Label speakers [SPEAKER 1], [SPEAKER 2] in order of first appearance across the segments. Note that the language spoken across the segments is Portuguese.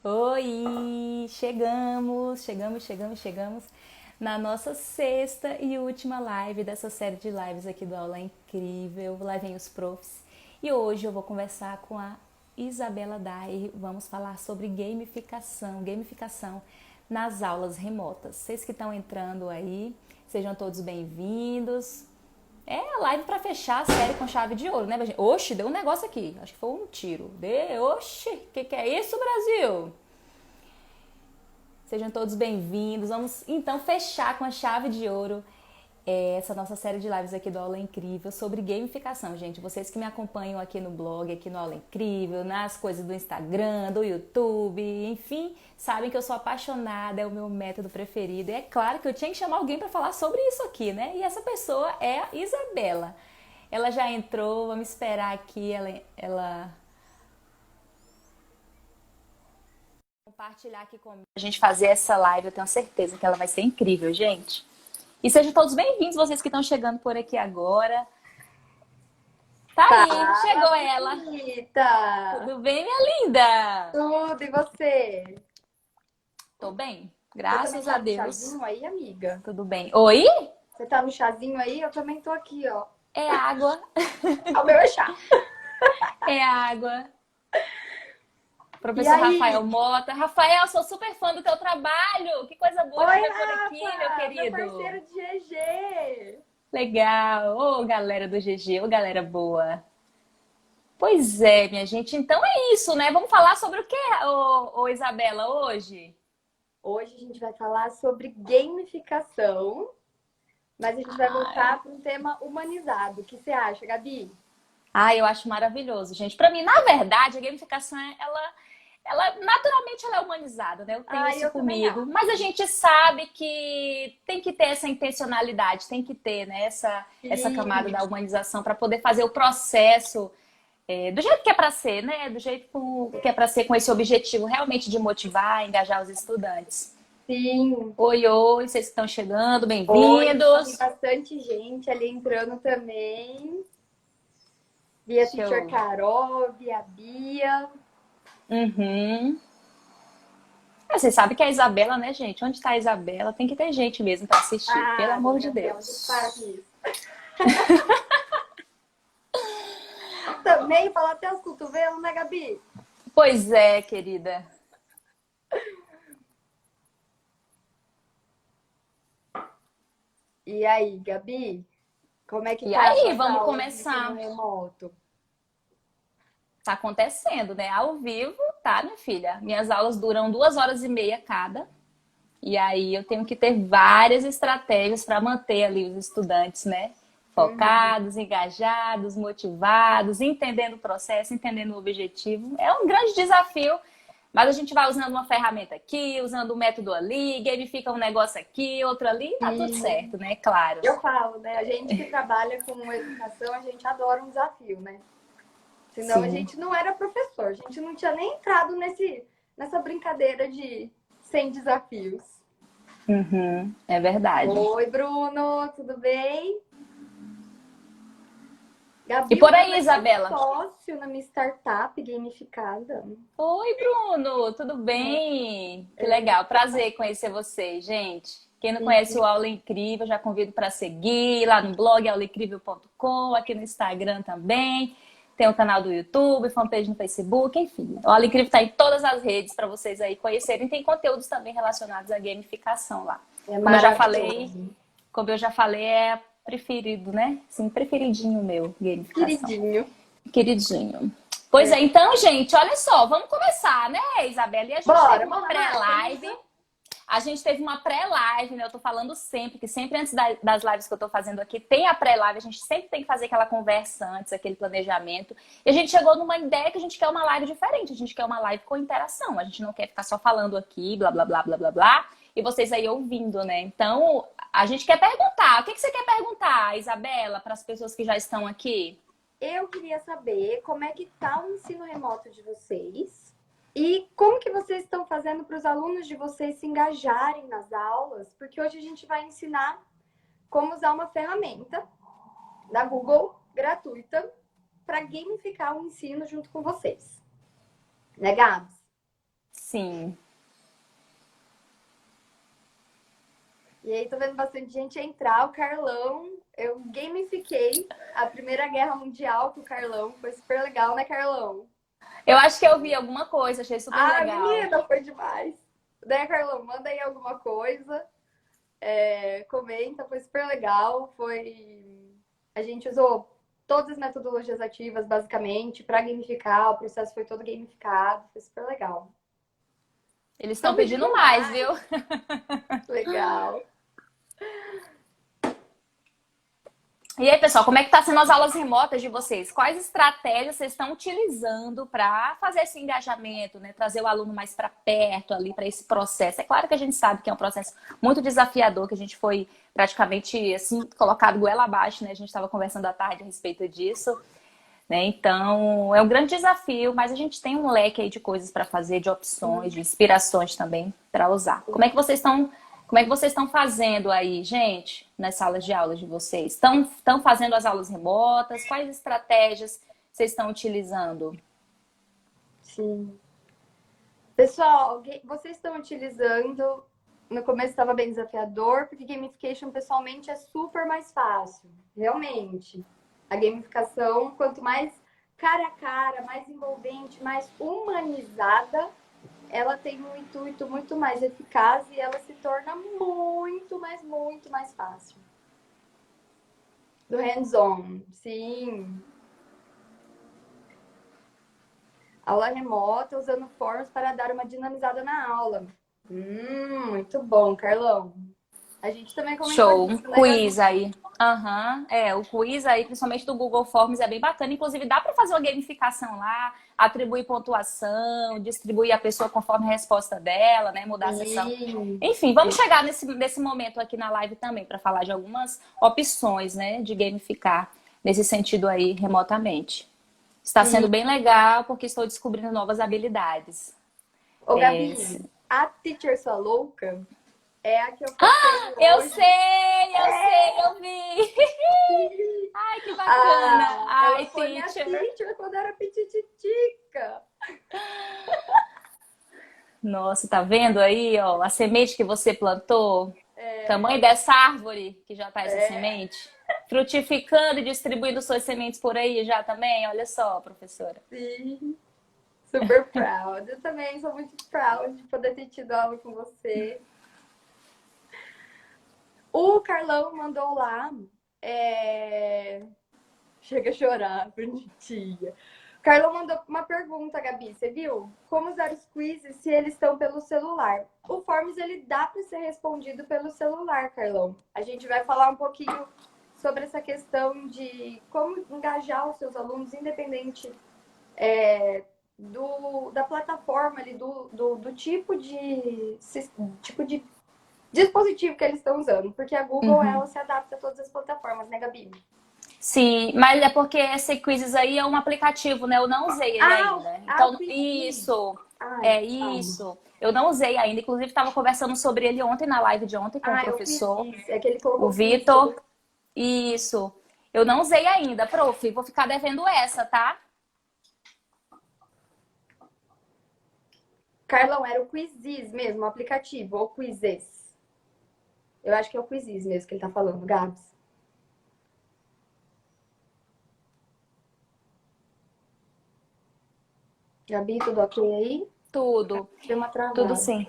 [SPEAKER 1] Oi! Chegamos na nossa sexta e última live dessa série de lives aqui do Aula Incrível, lá vem os profs. E hoje eu vou conversar com a Isabela Dair, vamos falar sobre gamificação nas aulas remotas. Vocês que estão entrando aí, sejam todos bem-vindos. É a live para fechar a série com chave de ouro, né? Oxe, deu um negócio aqui. Acho que foi um tiro. Oxe, que é isso, Brasil? Sejam todos bem-vindos. Vamos então fechar com a chave de ouro essa nossa série de lives aqui do Aula Incrível sobre gamificação, gente. Vocês que me acompanham aqui no blog, aqui no Aula Incrível, nas coisas do Instagram, do YouTube, enfim, sabem que eu sou apaixonada, é o meu método preferido. E é claro que eu tinha que chamar alguém para falar sobre isso aqui, né? E essa pessoa é a Isabela. Ela já entrou, vamos esperar aqui ela compartilhar aqui comigo. A gente fazer essa live, eu tenho certeza que ela vai ser incrível, gente. E sejam todos bem-vindos, vocês que estão chegando por aqui agora. Tá aí, chegou ela.
[SPEAKER 2] Bonita.
[SPEAKER 1] Tudo bem, minha linda?
[SPEAKER 2] Tudo, e você?
[SPEAKER 1] Tô bem,
[SPEAKER 2] Você também
[SPEAKER 1] graças
[SPEAKER 2] tá
[SPEAKER 1] a
[SPEAKER 2] no
[SPEAKER 1] Deus.
[SPEAKER 2] chazinho aí, amiga?
[SPEAKER 1] Tudo bem. Oi?
[SPEAKER 2] Você tá no chazinho aí? Eu também tô aqui, ó.
[SPEAKER 1] É água.
[SPEAKER 2] O meu é chá.
[SPEAKER 1] É água.
[SPEAKER 2] E
[SPEAKER 1] Professor
[SPEAKER 2] aí?
[SPEAKER 1] Rafael Mota. Rafael, sou super fã do teu trabalho. Que coisa boa te
[SPEAKER 2] Oi,
[SPEAKER 1] ver por aqui, meu
[SPEAKER 2] Rafa! Meu
[SPEAKER 1] querido.
[SPEAKER 2] parceiro de GG!
[SPEAKER 1] Legal. Ô, galera do GG, ô, galera boa. Pois é, minha gente. Então é isso, né? Vamos falar sobre o que, ô Isabela, hoje?
[SPEAKER 2] Hoje a gente vai falar sobre gamificação, mas a gente vai
[SPEAKER 1] Ai.
[SPEAKER 2] voltar para um tema humanizado. O que você acha, Gabi?
[SPEAKER 1] Eu acho maravilhoso, gente. Para mim, na verdade, a gamificação, ela naturalmente ela é humanizada, né? Eu tenho isso
[SPEAKER 2] Eu também
[SPEAKER 1] comigo.
[SPEAKER 2] acho.
[SPEAKER 1] Mas a gente sabe que tem que ter essa intencionalidade, tem que ter, né, essa camada
[SPEAKER 2] Sim,
[SPEAKER 1] da humanização para poder fazer o processo do jeito que é para ser, né? Do jeito que é para ser, com esse objetivo realmente de motivar, engajar os estudantes.
[SPEAKER 2] sim.
[SPEAKER 1] Oi, oi, vocês que estão chegando,
[SPEAKER 2] Oi, tem
[SPEAKER 1] bem-vindos.
[SPEAKER 2] bastante gente ali entrando também. Via Teacher
[SPEAKER 1] Show.
[SPEAKER 2] Carol, via Bia.
[SPEAKER 1] Uhum. Vocês sabem que é a Isabela, né, gente? Onde tá a Isabela? Tem que ter gente mesmo para assistir, pelo amor de
[SPEAKER 2] Gabriela, a gente para com
[SPEAKER 1] Deus.
[SPEAKER 2] isso. Também fala até os cotovelos, né, Gabi?
[SPEAKER 1] Pois é, querida.
[SPEAKER 2] E aí, Gabi? Como é que
[SPEAKER 1] E
[SPEAKER 2] tá as
[SPEAKER 1] aí,
[SPEAKER 2] suas
[SPEAKER 1] vamos
[SPEAKER 2] aulas de ensino
[SPEAKER 1] começar.
[SPEAKER 2] remoto?
[SPEAKER 1] Tá acontecendo, né? Ao vivo, tá, minha filha? Minhas aulas duram 2 horas e meia cada. E aí eu tenho que ter várias estratégias para manter ali os estudantes, né?
[SPEAKER 2] Uhum.
[SPEAKER 1] Focados, engajados, motivados, entendendo o processo, entendendo o objetivo. É um grande desafio, mas a gente vai usando uma ferramenta aqui, usando um método ali, gamifica um negócio aqui, outro ali, tá tudo
[SPEAKER 2] Sim.
[SPEAKER 1] certo, né? Claro.
[SPEAKER 2] Eu falo, né? A gente que trabalha com educação, a gente adora um desafio, né? Senão a
[SPEAKER 1] Sim.
[SPEAKER 2] gente não era professor, a gente não tinha nem entrado nessa brincadeira de sem desafios.
[SPEAKER 1] Uhum, é verdade.
[SPEAKER 2] Oi, Bruno, tudo bem?
[SPEAKER 1] E
[SPEAKER 2] Gabi, o
[SPEAKER 1] por
[SPEAKER 2] Bruno
[SPEAKER 1] aí,
[SPEAKER 2] é meu
[SPEAKER 1] Isabela?
[SPEAKER 2] sócio na minha startup gamificada.
[SPEAKER 1] Oi, Bruno, tudo bem? Que legal, prazer conhecer você, gente. Quem não conhece o Aula Incrível, já convido para seguir lá no blog aulaincrível.com, aqui no Instagram também. Tem o canal do YouTube, fanpage no Facebook, enfim. O Aula Incrível está em todas as redes para vocês aí conhecerem. Tem conteúdos também relacionados à gamificação lá.
[SPEAKER 2] É
[SPEAKER 1] Como eu já falei,
[SPEAKER 2] maravilhoso.
[SPEAKER 1] como eu já falei, é preferido, né? Sim, preferidinho meu, gamificação.
[SPEAKER 2] Queridinho.
[SPEAKER 1] Queridinho. Pois
[SPEAKER 2] É.
[SPEAKER 1] é, então, gente, olha só, vamos começar, né, Isabela? E a gente teve
[SPEAKER 2] Bora,
[SPEAKER 1] uma
[SPEAKER 2] manda
[SPEAKER 1] pré-live.
[SPEAKER 2] marcha.
[SPEAKER 1] A gente teve uma pré-live, né? Eu tô falando sempre, que sempre antes das lives que eu tô fazendo aqui, tem a pré-live. A gente sempre tem que fazer aquela conversa antes, aquele planejamento. E a gente chegou numa ideia que a gente quer uma live diferente. A gente quer uma live com interação. A gente não quer ficar só falando aqui, blá, blá, blá, blá, blá, blá. E vocês aí ouvindo, né? Então, a gente quer perguntar. O que você quer perguntar, Isabela, para as pessoas que já estão aqui?
[SPEAKER 2] Eu queria saber como é que tá o ensino remoto de vocês e como que vocês estão fazendo para os alunos de vocês se engajarem nas aulas, porque hoje a gente vai ensinar como usar uma ferramenta da Google gratuita para gamificar o ensino junto com vocês. Né, Gabs?
[SPEAKER 1] Sim.
[SPEAKER 2] E aí tô vendo bastante gente entrar. O Carlão, eu gamifiquei a Primeira Guerra Mundial com o Carlão. Foi super legal, né, Carlão?
[SPEAKER 1] Eu acho que eu vi alguma coisa, achei super
[SPEAKER 2] Ah,
[SPEAKER 1] legal.
[SPEAKER 2] menina, foi demais. Né, Carlão? Manda aí alguma coisa. Comenta, foi super legal. A gente usou todas as metodologias ativas, basicamente, para gamificar. O processo foi todo gamificado. Foi super legal.
[SPEAKER 1] Eles estão
[SPEAKER 2] Estão
[SPEAKER 1] pedindo
[SPEAKER 2] pedindo
[SPEAKER 1] mais, viu?
[SPEAKER 2] mais. Legal.
[SPEAKER 1] E aí, pessoal, como é que tá sendo as aulas remotas de vocês? Quais estratégias vocês estão utilizando para fazer esse engajamento, né? Trazer o aluno mais para perto ali, para esse processo. É claro que a gente sabe que é um processo muito desafiador, que a gente foi praticamente assim colocado goela abaixo, né? A gente estava conversando à tarde a respeito disso, né? Então, é um grande desafio, mas a gente tem um leque aí de coisas para fazer, de opções, de inspirações também para usar. Como é que vocês estão fazendo aí, gente, nas salas de aula de vocês? Estão fazendo as aulas remotas? Quais estratégias vocês estão utilizando?
[SPEAKER 2] Sim. Pessoal, vocês estão utilizando. No começo estava bem desafiador, porque gamification pessoalmente é super mais fácil. Realmente. A gamificação, quanto mais cara a cara, mais envolvente, mais humanizada, ela tem um intuito muito mais eficaz e ela se torna muito mais fácil. Do hands-on, sim. Aula remota usando forms para dar uma dinamizada na aula. Muito bom, Carlão. A gente também comentou
[SPEAKER 1] Show, um
[SPEAKER 2] disso, né, Gabi?
[SPEAKER 1] quiz aí. Aham, o quiz aí, principalmente do Google Forms, é bem bacana. Inclusive, dá para fazer uma gamificação lá, atribuir pontuação, distribuir a pessoa conforme a resposta dela, né? Mudar a sessão.
[SPEAKER 2] Sim.
[SPEAKER 1] Enfim, vamos chegar nesse momento aqui na live também para falar de algumas opções, né? De gamificar nesse sentido aí remotamente. Está sendo
[SPEAKER 2] Sim.
[SPEAKER 1] bem legal porque estou descobrindo novas habilidades.
[SPEAKER 2] Ô,
[SPEAKER 1] É,
[SPEAKER 2] Gabi, a Teacher Sua Louca é a que eu postei hoje.
[SPEAKER 1] eu sei, eu vi. Ai, que bacana.
[SPEAKER 2] Ah, ela
[SPEAKER 1] Ai,
[SPEAKER 2] foi minha
[SPEAKER 1] teacher.
[SPEAKER 2] teacher quando era pitititica.
[SPEAKER 1] Nossa, tá vendo aí, ó, a semente que você plantou? Tamanho dessa árvore que já tá essa semente? Frutificando e distribuindo suas sementes por aí já também? Olha só, professora.
[SPEAKER 2] Sim, super proud. Eu também sou muito proud de poder ter tido aula com você. O Carlão mandou lá. Chega a chorar, bonitinha. Carlão mandou uma pergunta, Gabi, você viu? Como usar os quizzes se eles estão pelo celular? O Forms, ele dá para ser respondido pelo celular, Carlão. A gente vai falar um pouquinho sobre essa questão de como engajar os seus alunos, independente da plataforma ali, do tipo de dispositivo que eles estão usando. Porque a Google, ela se adapta a todas as plataformas, né, Gabi?
[SPEAKER 1] Sim, mas é porque esse quizzes aí é um aplicativo, né? Eu não usei ele ainda.
[SPEAKER 2] O
[SPEAKER 1] Então,
[SPEAKER 2] Quizzes.
[SPEAKER 1] isso,
[SPEAKER 2] Ai,
[SPEAKER 1] é
[SPEAKER 2] calma.
[SPEAKER 1] isso. Eu não usei ainda. Inclusive, estava conversando sobre ele ontem na live de ontem com o
[SPEAKER 2] Eu
[SPEAKER 1] professor,
[SPEAKER 2] Quizzes. É que ele
[SPEAKER 1] o
[SPEAKER 2] colocou quiz.
[SPEAKER 1] Vitor. Isso. Eu não usei ainda, prof. Vou ficar devendo essa, tá?
[SPEAKER 2] Carlão, era o Quizzes mesmo, o aplicativo, ou Quizzes. Eu acho que é o Quizzes mesmo que ele tá falando, Gabs. Gabi, tudo ok aí?
[SPEAKER 1] Tudo.
[SPEAKER 2] Deu uma
[SPEAKER 1] Tudo
[SPEAKER 2] travada.
[SPEAKER 1] sim.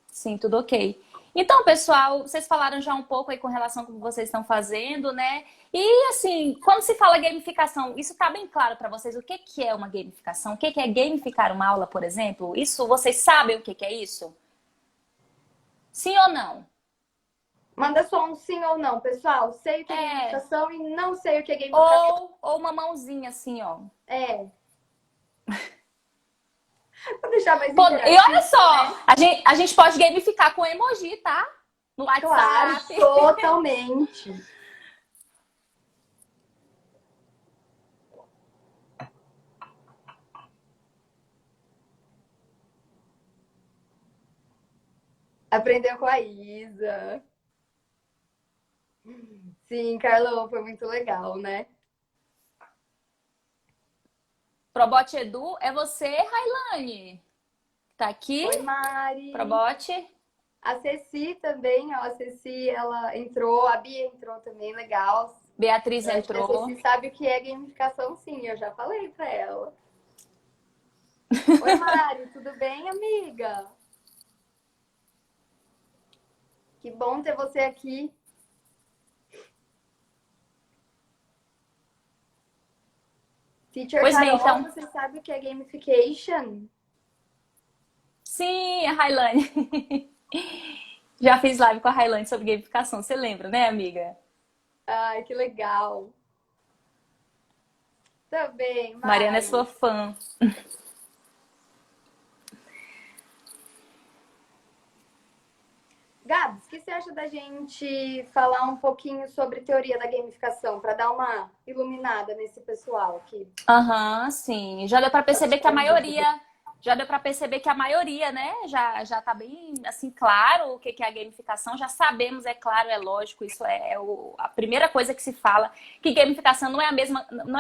[SPEAKER 1] Sim, tudo ok. Então, pessoal, vocês falaram já um pouco aí com relação ao que vocês estão fazendo, né? E assim, quando se fala gamificação, isso tá bem claro para vocês o que que é uma gamificação? O que que é gamificar uma aula, por exemplo? Isso, vocês sabem o que que é isso? Sim ou não?
[SPEAKER 2] Manda só um sim ou não, pessoal. Sei o que é
[SPEAKER 1] É.
[SPEAKER 2] gamificação e não sei o que é gamificação.
[SPEAKER 1] Ou uma mãozinha assim, ó.
[SPEAKER 2] É, pra deixar mais
[SPEAKER 1] Pô, e olha
[SPEAKER 2] interativo,
[SPEAKER 1] só,
[SPEAKER 2] né?
[SPEAKER 1] a gente pode gamificar com emoji, tá? No
[SPEAKER 2] Claro,
[SPEAKER 1] WhatsApp.
[SPEAKER 2] totalmente. Aprendeu com a Isa. Sim, Carlão, foi muito legal, né?
[SPEAKER 1] Probot Edu é você, Railane. Tá aqui,
[SPEAKER 2] Oi, Mari.
[SPEAKER 1] Probote.
[SPEAKER 2] A Ceci também, ó. A Ceci, ela entrou. A Bia entrou também, legal.
[SPEAKER 1] Beatriz
[SPEAKER 2] Eu acho que a
[SPEAKER 1] entrou.
[SPEAKER 2] Ceci sabe o que é gamificação, sim. Eu já falei pra ela. Oi, Mari. Tudo bem, amiga? Que bom ter você aqui. Teacher
[SPEAKER 1] Pois bem,
[SPEAKER 2] Carol,
[SPEAKER 1] então.
[SPEAKER 2] você sabe o que é gamification?
[SPEAKER 1] Sim, a Railane. Já fiz live com a Railane sobre gamificação. Você lembra, né, amiga?
[SPEAKER 2] Ai, que legal. Também,
[SPEAKER 1] Mariana é sua
[SPEAKER 2] Mari.
[SPEAKER 1] fã.
[SPEAKER 2] Gabs, o que você acha da gente falar um pouquinho sobre teoria da gamificação, para dar uma iluminada nesse pessoal aqui?
[SPEAKER 1] Aham, sim. Já deu para
[SPEAKER 2] Tá
[SPEAKER 1] perceber que a
[SPEAKER 2] ficando dúvida.
[SPEAKER 1] maioria, já deu para perceber que a maioria, né, já tá bem assim claro o que que é a gamificação. Já sabemos, é claro, é lógico, isso a primeira coisa que se fala, que gamificação não é a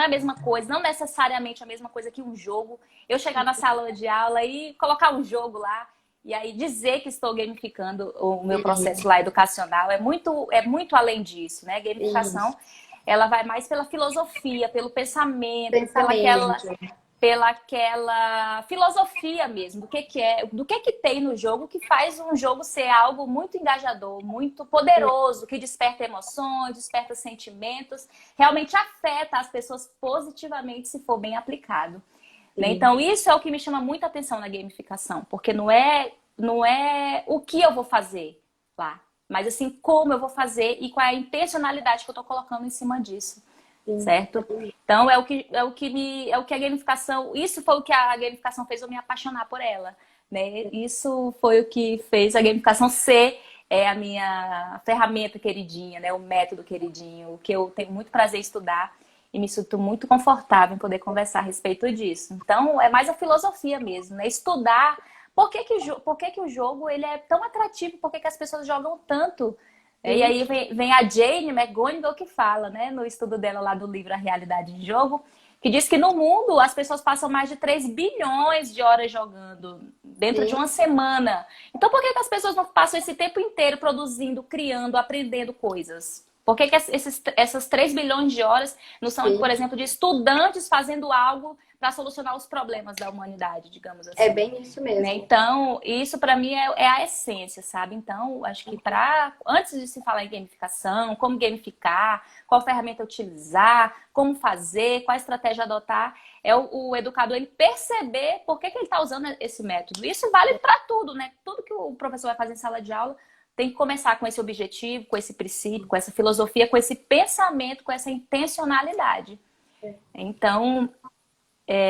[SPEAKER 1] mesma coisa, não necessariamente a mesma coisa que um jogo. Eu chegar na sala de aula e colocar um jogo lá e aí dizer que estou gamificando o meu processo lá educacional é muito além disso, né? Gamificação
[SPEAKER 2] Isso,
[SPEAKER 1] ela vai mais pela filosofia, pelo pensamento,
[SPEAKER 2] pensamento.
[SPEAKER 1] pela aquela filosofia mesmo, do que tem no jogo que faz um jogo ser algo muito engajador, muito poderoso, que desperta emoções, desperta sentimentos, realmente afeta as pessoas positivamente se for bem aplicado. Né?
[SPEAKER 2] Sim,
[SPEAKER 1] Então, isso é o que me chama muita atenção na gamificação, porque não é o que eu vou fazer lá, mas assim, como eu vou fazer e qual é a intencionalidade que eu estou colocando em cima disso,
[SPEAKER 2] sim.
[SPEAKER 1] certo? Então, é o que a gamificação, isso foi o que a gamificação fez eu me apaixonar por ela, né? Isso foi o que fez a gamificação ser a minha ferramenta queridinha, né? O método queridinho, o que eu tenho muito prazer em estudar e me sinto muito confortável em poder conversar a respeito disso. Então, é mais a filosofia mesmo, né? Estudar por que que o jogo ele é tão atrativo, por que que as pessoas jogam tanto. E
[SPEAKER 2] Sim,
[SPEAKER 1] aí vem a Jane McGonigal que fala, né, no estudo dela lá do livro A Realidade de Jogo, que diz que no mundo as pessoas passam mais de 3 bilhões de horas jogando dentro de
[SPEAKER 2] sim,
[SPEAKER 1] uma semana. Então por que que as pessoas não passam esse tempo inteiro produzindo, criando, aprendendo coisas? Por que que essas 3 bilhões de horas não são, por
[SPEAKER 2] sim.
[SPEAKER 1] exemplo, de estudantes fazendo algo para solucionar os problemas da humanidade, digamos
[SPEAKER 2] É
[SPEAKER 1] assim?
[SPEAKER 2] bem isso
[SPEAKER 1] Né?
[SPEAKER 2] mesmo.
[SPEAKER 1] Então, isso para mim é a essência, sabe? Então, acho que antes de se falar em gamificação, como gamificar, qual ferramenta utilizar, como fazer, qual estratégia adotar, é o educador ele perceber por que que ele está usando esse método. Isso vale para tudo, né? Tudo que o professor vai fazer em sala de aula tem que começar com esse objetivo, com esse princípio, com essa filosofia, com esse pensamento, com essa intencionalidade. Então,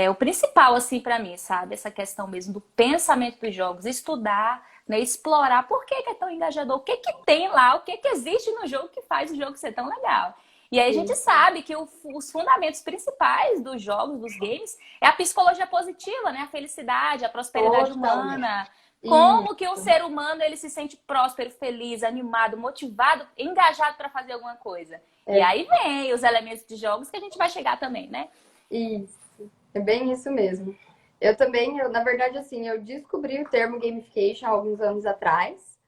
[SPEAKER 1] o principal, assim, para mim, sabe? Essa questão mesmo do pensamento dos jogos, estudar, né? Explorar por que que é tão engajador, o que que tem lá, o que que existe no jogo que faz o jogo ser tão legal. E aí a gente
[SPEAKER 2] Sim,
[SPEAKER 1] sabe que os fundamentos principais dos jogos, dos games, é a psicologia positiva, né? A felicidade, a prosperidade
[SPEAKER 2] totalmente.
[SPEAKER 1] humana. Como que um
[SPEAKER 2] Isso.
[SPEAKER 1] ser humano ele se sente próspero, feliz, animado, motivado, engajado para fazer alguma coisa. E
[SPEAKER 2] É,
[SPEAKER 1] aí vem os elementos de jogos que a gente vai chegar também, né?
[SPEAKER 2] isso. É bem isso mesmo. Eu também, na verdade, assim, eu descobri o termo gamification há alguns anos atrás.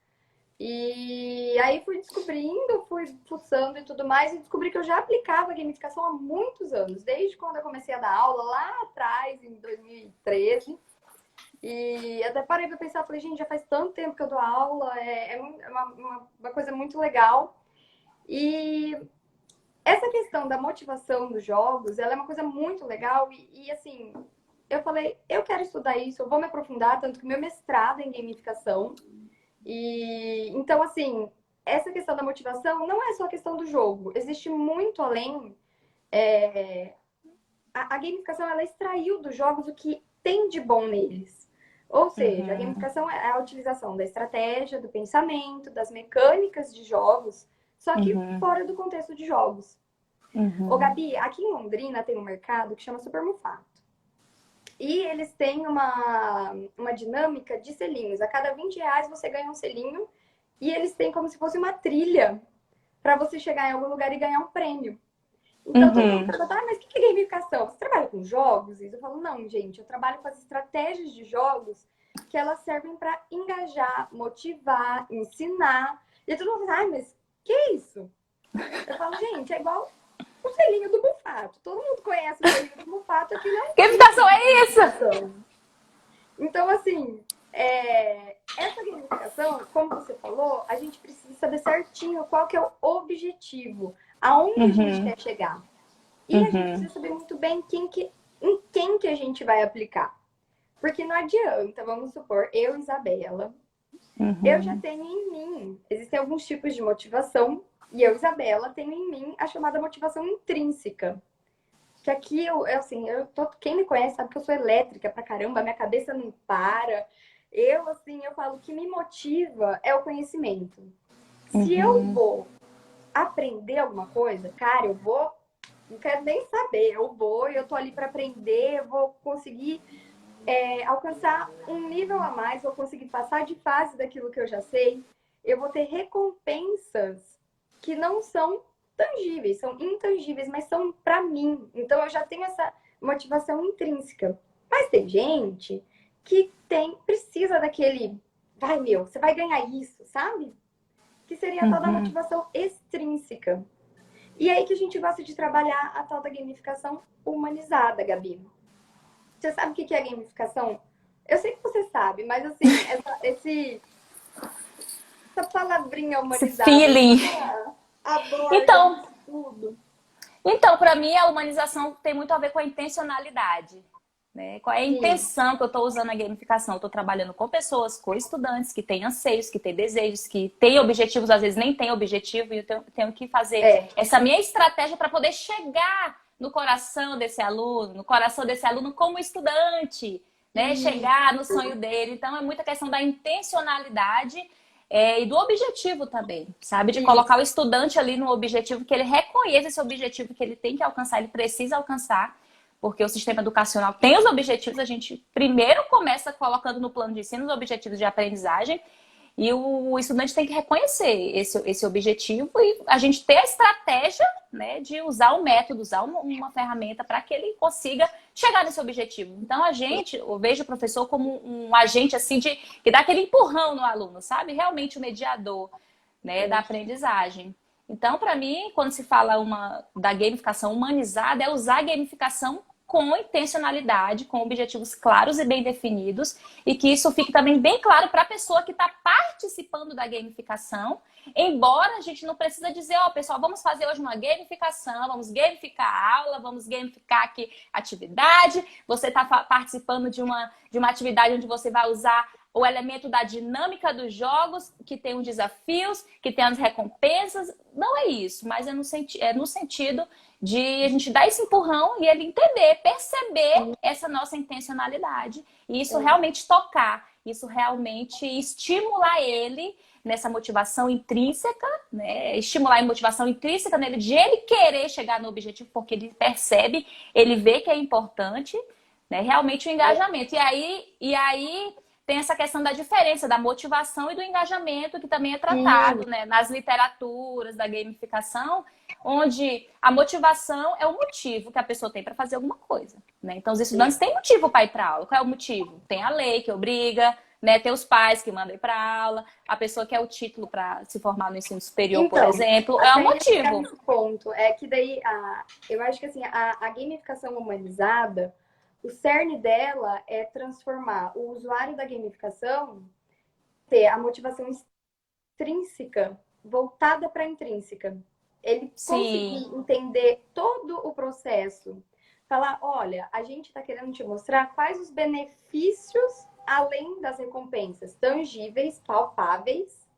[SPEAKER 2] E aí fui descobrindo, fui fuçando e tudo mais, e descobri que eu já aplicava gamificação há muitos anos, desde quando eu comecei a dar aula lá atrás, em 2013. E até parei para pensar, falei, gente, já faz tanto tempo que eu dou aula, uma coisa muito legal. E essa questão da motivação dos jogos, ela é uma coisa muito legal e assim, eu falei, eu quero estudar isso, eu vou me aprofundar, tanto que meu mestrado é em gamificação. E então, assim, essa questão da motivação não é só a questão do jogo, existe muito além. A gamificação ela extraiu dos jogos o que tem de bom neles. Ou seja, a
[SPEAKER 1] Uhum,
[SPEAKER 2] gamificação é a utilização da estratégia, do pensamento, das mecânicas de jogos, só que
[SPEAKER 1] uhum.
[SPEAKER 2] fora do contexto de jogos. Ô,
[SPEAKER 1] Uhum,
[SPEAKER 2] Gabi, aqui em Londrina tem um mercado que chama Supermufato. E eles têm uma dinâmica de selinhos. A cada R$ 20 você ganha um selinho. E eles têm como se fosse uma trilha para você chegar em algum lugar e ganhar um prêmio. Então todo mundo
[SPEAKER 1] uhum,
[SPEAKER 2] pergunta, mas o que é gamificação? Você trabalha com jogos? E eu falo, não, gente, eu trabalho com as estratégias de jogos que elas servem para engajar, motivar, ensinar. E todo mundo fala, ai, mas que isso? Eu falo, gente, é igual o selinho do Mufato. Todo mundo conhece o selinho do Mufato, aquilo é um
[SPEAKER 1] Gamificação
[SPEAKER 2] tipo de
[SPEAKER 1] é isso!
[SPEAKER 2] gamificação. Então, assim, essa gamificação, como você falou, a gente precisa saber certinho qual que é o objetivo, aonde a gente
[SPEAKER 1] Uhum,
[SPEAKER 2] quer chegar. E a gente
[SPEAKER 1] uhum,
[SPEAKER 2] precisa saber muito bem em quem que a gente vai aplicar. Porque não adianta, vamos supor, eu, Isabela, eu já
[SPEAKER 1] uhum,
[SPEAKER 2] tenho em mim, existem alguns tipos de motivação, e eu, Isabela, tenho em mim a chamada motivação intrínseca. Que aqui, assim, quem me conhece sabe que eu sou elétrica pra caramba, minha cabeça não para. Eu, assim, eu falo que me motiva é o conhecimento. Se eu
[SPEAKER 1] uhum,
[SPEAKER 2] vou aprender alguma coisa, cara, eu vou, não quero nem saber, eu tô ali para aprender, eu vou conseguir alcançar um nível a mais, vou conseguir passar de fase daquilo que eu já sei, eu vou ter recompensas que não são tangíveis, são intangíveis, mas são para mim. Então eu já tenho essa motivação intrínseca. Mas tem gente que precisa daquele, vai meu, você vai ganhar isso, sabe? Que seria a tal da
[SPEAKER 1] uhum.
[SPEAKER 2] motivação extrínseca. E aí que a gente gosta de trabalhar a tal da gamificação humanizada, Gabi. Você sabe o que é gamificação? Eu sei que você sabe, mas assim, essa palavrinha
[SPEAKER 1] Esse
[SPEAKER 2] humanizada, o que
[SPEAKER 1] feeling.
[SPEAKER 2] que ela aborda
[SPEAKER 1] Então,
[SPEAKER 2] nisso tudo?
[SPEAKER 1] então para mim, a humanização tem muito a ver com a intencionalidade. Né? Qual é a
[SPEAKER 2] Sim,
[SPEAKER 1] intenção que eu estou usando a gamificação? Eu estou trabalhando com pessoas, com estudantes que têm anseios, que têm desejos, que têm objetivos, às vezes nem têm objetivo, e eu tenho que fazer
[SPEAKER 2] é.
[SPEAKER 1] essa minha estratégia para poder chegar no coração desse aluno, no coração desse aluno como estudante, né? Chegar no
[SPEAKER 2] Isso.
[SPEAKER 1] sonho dele. Então, é muita questão da intencionalidade e do objetivo também, sabe? De
[SPEAKER 2] Isso.
[SPEAKER 1] colocar o estudante ali no objetivo, que ele reconheça esse objetivo que ele tem que alcançar, ele precisa alcançar, porque o sistema educacional tem os objetivos, a gente primeiro começa colocando no plano de ensino os objetivos de aprendizagem, e o estudante tem que reconhecer esse objetivo e a gente ter a estratégia, né, de usar o método, usar uma ferramenta para que ele consiga chegar nesse objetivo. Então, eu vejo o professor como um agente assim que dá aquele empurrão no aluno, sabe? Realmente o mediador, né, da aprendizagem. Então, para mim, quando se fala da gamificação humanizada, é usar a gamificação com intencionalidade, com objetivos claros e bem definidos, e que isso fique também bem claro para a pessoa que está participando da gamificação, embora a gente não precisa dizer, ó, pessoal, vamos fazer hoje uma gamificação, vamos gamificar a aula, vamos gamificar aqui a atividade, você está participando de uma atividade onde você vai usar o elemento da dinâmica dos jogos, que tem os desafios, que tem as recompensas. Não é isso, mas é no sentido de a gente dar esse empurrão e ele entender, perceber essa nossa intencionalidade. E isso realmente tocar, isso realmente estimular ele nessa motivação intrínseca, né? Estimular a motivação intrínseca nele de ele querer chegar no objetivo, porque ele percebe, ele vê que é importante, né? Realmente o engajamento. E aí tem essa questão da diferença da motivação e do engajamento, que também é
[SPEAKER 2] Sim.
[SPEAKER 1] tratado, né, nas literaturas da gamificação, onde a motivação é o motivo que a pessoa tem para fazer alguma coisa. Né? Então, os estudantes têm motivo para ir para aula. Qual é o motivo? Tem a lei que obriga, né? Tem os pais que mandam ir para aula, a pessoa quer o título para se formar no ensino superior, por
[SPEAKER 2] Então,
[SPEAKER 1] exemplo, é um
[SPEAKER 2] até ia chegar
[SPEAKER 1] motivo.
[SPEAKER 2] nesse ponto. É que daí, eu acho que assim, a gamificação humanizada, o cerne dela é transformar o usuário da gamificação ter a motivação extrínseca voltada para a intrínseca. Ele conseguir
[SPEAKER 1] Sim.
[SPEAKER 2] entender todo o processo. Falar, olha, a gente está querendo te mostrar quais os benefícios além das recompensas tangíveis, palpáveis,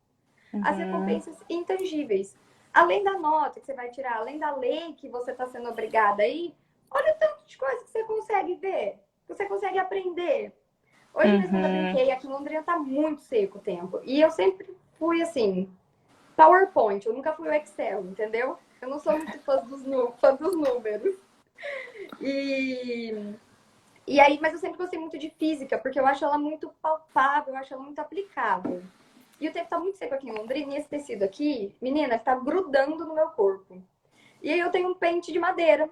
[SPEAKER 2] as
[SPEAKER 1] Uhum.
[SPEAKER 2] recompensas intangíveis. Além da nota que você vai tirar, além da lei que você está sendo obrigada aí, olha o tanto de coisa que você consegue ver, que você consegue aprender. Hoje mesmo eu
[SPEAKER 1] Uhum.
[SPEAKER 2] brinquei, aqui em Londrina tá muito seco o tempo. E eu sempre fui assim, PowerPoint, eu nunca fui o Excel, entendeu? Eu não sou muito fã dos números. E, e aí, mas eu sempre gostei muito de física, porque eu acho ela muito palpável, eu acho ela muito aplicável. E o tempo tá muito seco aqui em Londrina, e esse tecido aqui, menina, tá grudando no meu corpo. E aí eu tenho um pente de madeira,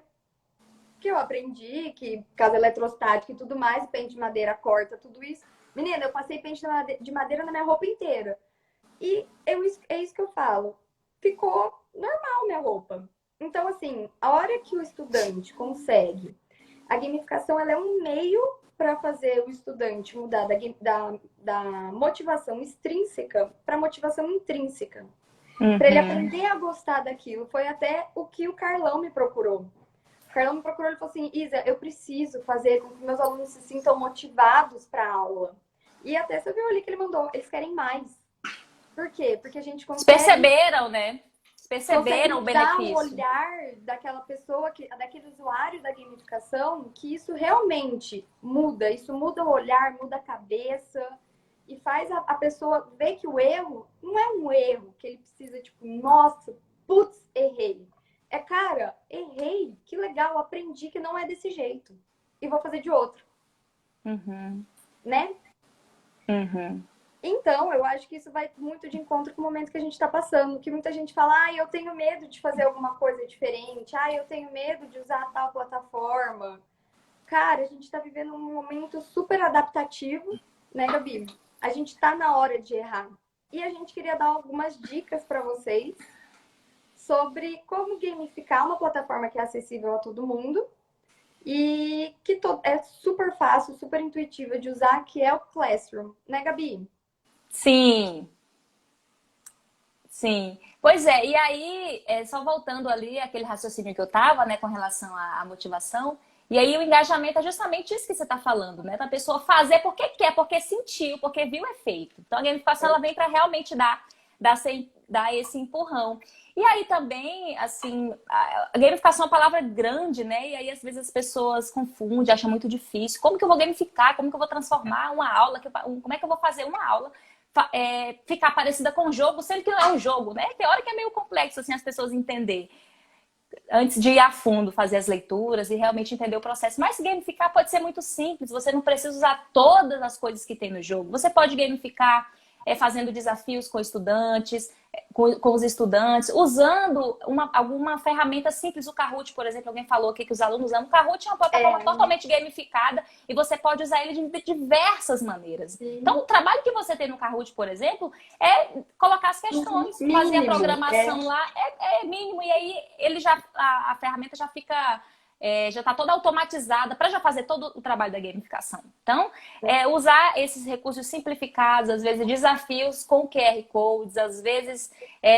[SPEAKER 2] que eu aprendi, que casa eletrostática e tudo mais, pente de madeira corta tudo isso. Menina, eu passei pente de madeira na minha roupa inteira. E é isso que eu falo. Ficou normal minha roupa. Então, assim, a hora que o estudante consegue, a gamificação ela é um meio para fazer o estudante mudar da motivação extrínseca para motivação intrínseca. Para ele
[SPEAKER 1] Uhum.
[SPEAKER 2] aprender a gostar daquilo. Foi até o que o Carlão me procurou. O Carlão me procurou e falou assim: Isa, eu preciso fazer com que meus alunos se sintam motivados para a aula. E até você viu ali que ele mandou, eles querem mais. Por quê? Porque a gente
[SPEAKER 1] Eles
[SPEAKER 2] consegue
[SPEAKER 1] perceberam, né? Eles
[SPEAKER 2] consegue
[SPEAKER 1] perceberam o
[SPEAKER 2] mudar o
[SPEAKER 1] benefício.
[SPEAKER 2] olhar daquela pessoa, daquele usuário da gamificação, que isso realmente muda. Isso muda o olhar, muda a cabeça e faz a pessoa ver que o erro não é um erro, que ele precisa, tipo, nossa, putz, errei. É, cara, errei, que legal, aprendi que não é desse jeito. E vou fazer de outro,
[SPEAKER 1] Uhum.
[SPEAKER 2] né?
[SPEAKER 1] Uhum.
[SPEAKER 2] Então, eu acho que isso vai muito de encontro com o momento que a gente está passando. Que muita gente fala, ah, eu tenho medo de fazer alguma coisa diferente, ah, eu tenho medo de usar tal plataforma. Cara, a gente está vivendo um momento super adaptativo, né, Gabi? A gente está na hora de errar. E a gente queria dar algumas dicas para vocês sobre como gamificar uma plataforma que é acessível a todo mundo e que é super fácil, super intuitiva de usar, que é o Classroom, né, Gabi?
[SPEAKER 1] Sim, sim. Pois é, e aí, só voltando ali aquele raciocínio que eu tava, né, com relação à motivação, e aí o engajamento é justamente isso que você está falando, né? Da pessoa fazer porque quer, porque sentiu, porque viu o efeito. Então a gamificação ela vem para realmente dar esse empurrão. E aí também, assim, a gamificação é uma palavra grande, né? E aí às vezes as pessoas confundem, acham muito difícil. Como que eu vou gamificar? Como que eu vou transformar uma aula? Como é que eu vou fazer uma aula ficar parecida com o jogo, sendo que não é um jogo, né? Tem hora que é meio complexo, assim, as pessoas entender antes de ir a fundo, fazer as leituras e realmente entender o processo. Mas gamificar pode ser muito simples, você não precisa usar todas as coisas que tem no jogo. Você pode gamificar fazendo desafios com estudantes, com os estudantes, usando alguma ferramenta simples, o Kahoot, por exemplo, alguém falou aqui que os alunos usam. O Kahoot é uma plataforma totalmente gamificada e você pode usar ele de diversas maneiras. Então, o trabalho que você tem no Kahoot, por exemplo, é colocar as questões, fazer a
[SPEAKER 2] Mínimo,
[SPEAKER 1] programação lá, é mínimo, e aí ele a ferramenta já fica já está toda automatizada para já fazer todo o trabalho da gamificação. Então, usar esses recursos simplificados, às vezes desafios com QR Codes, às vezes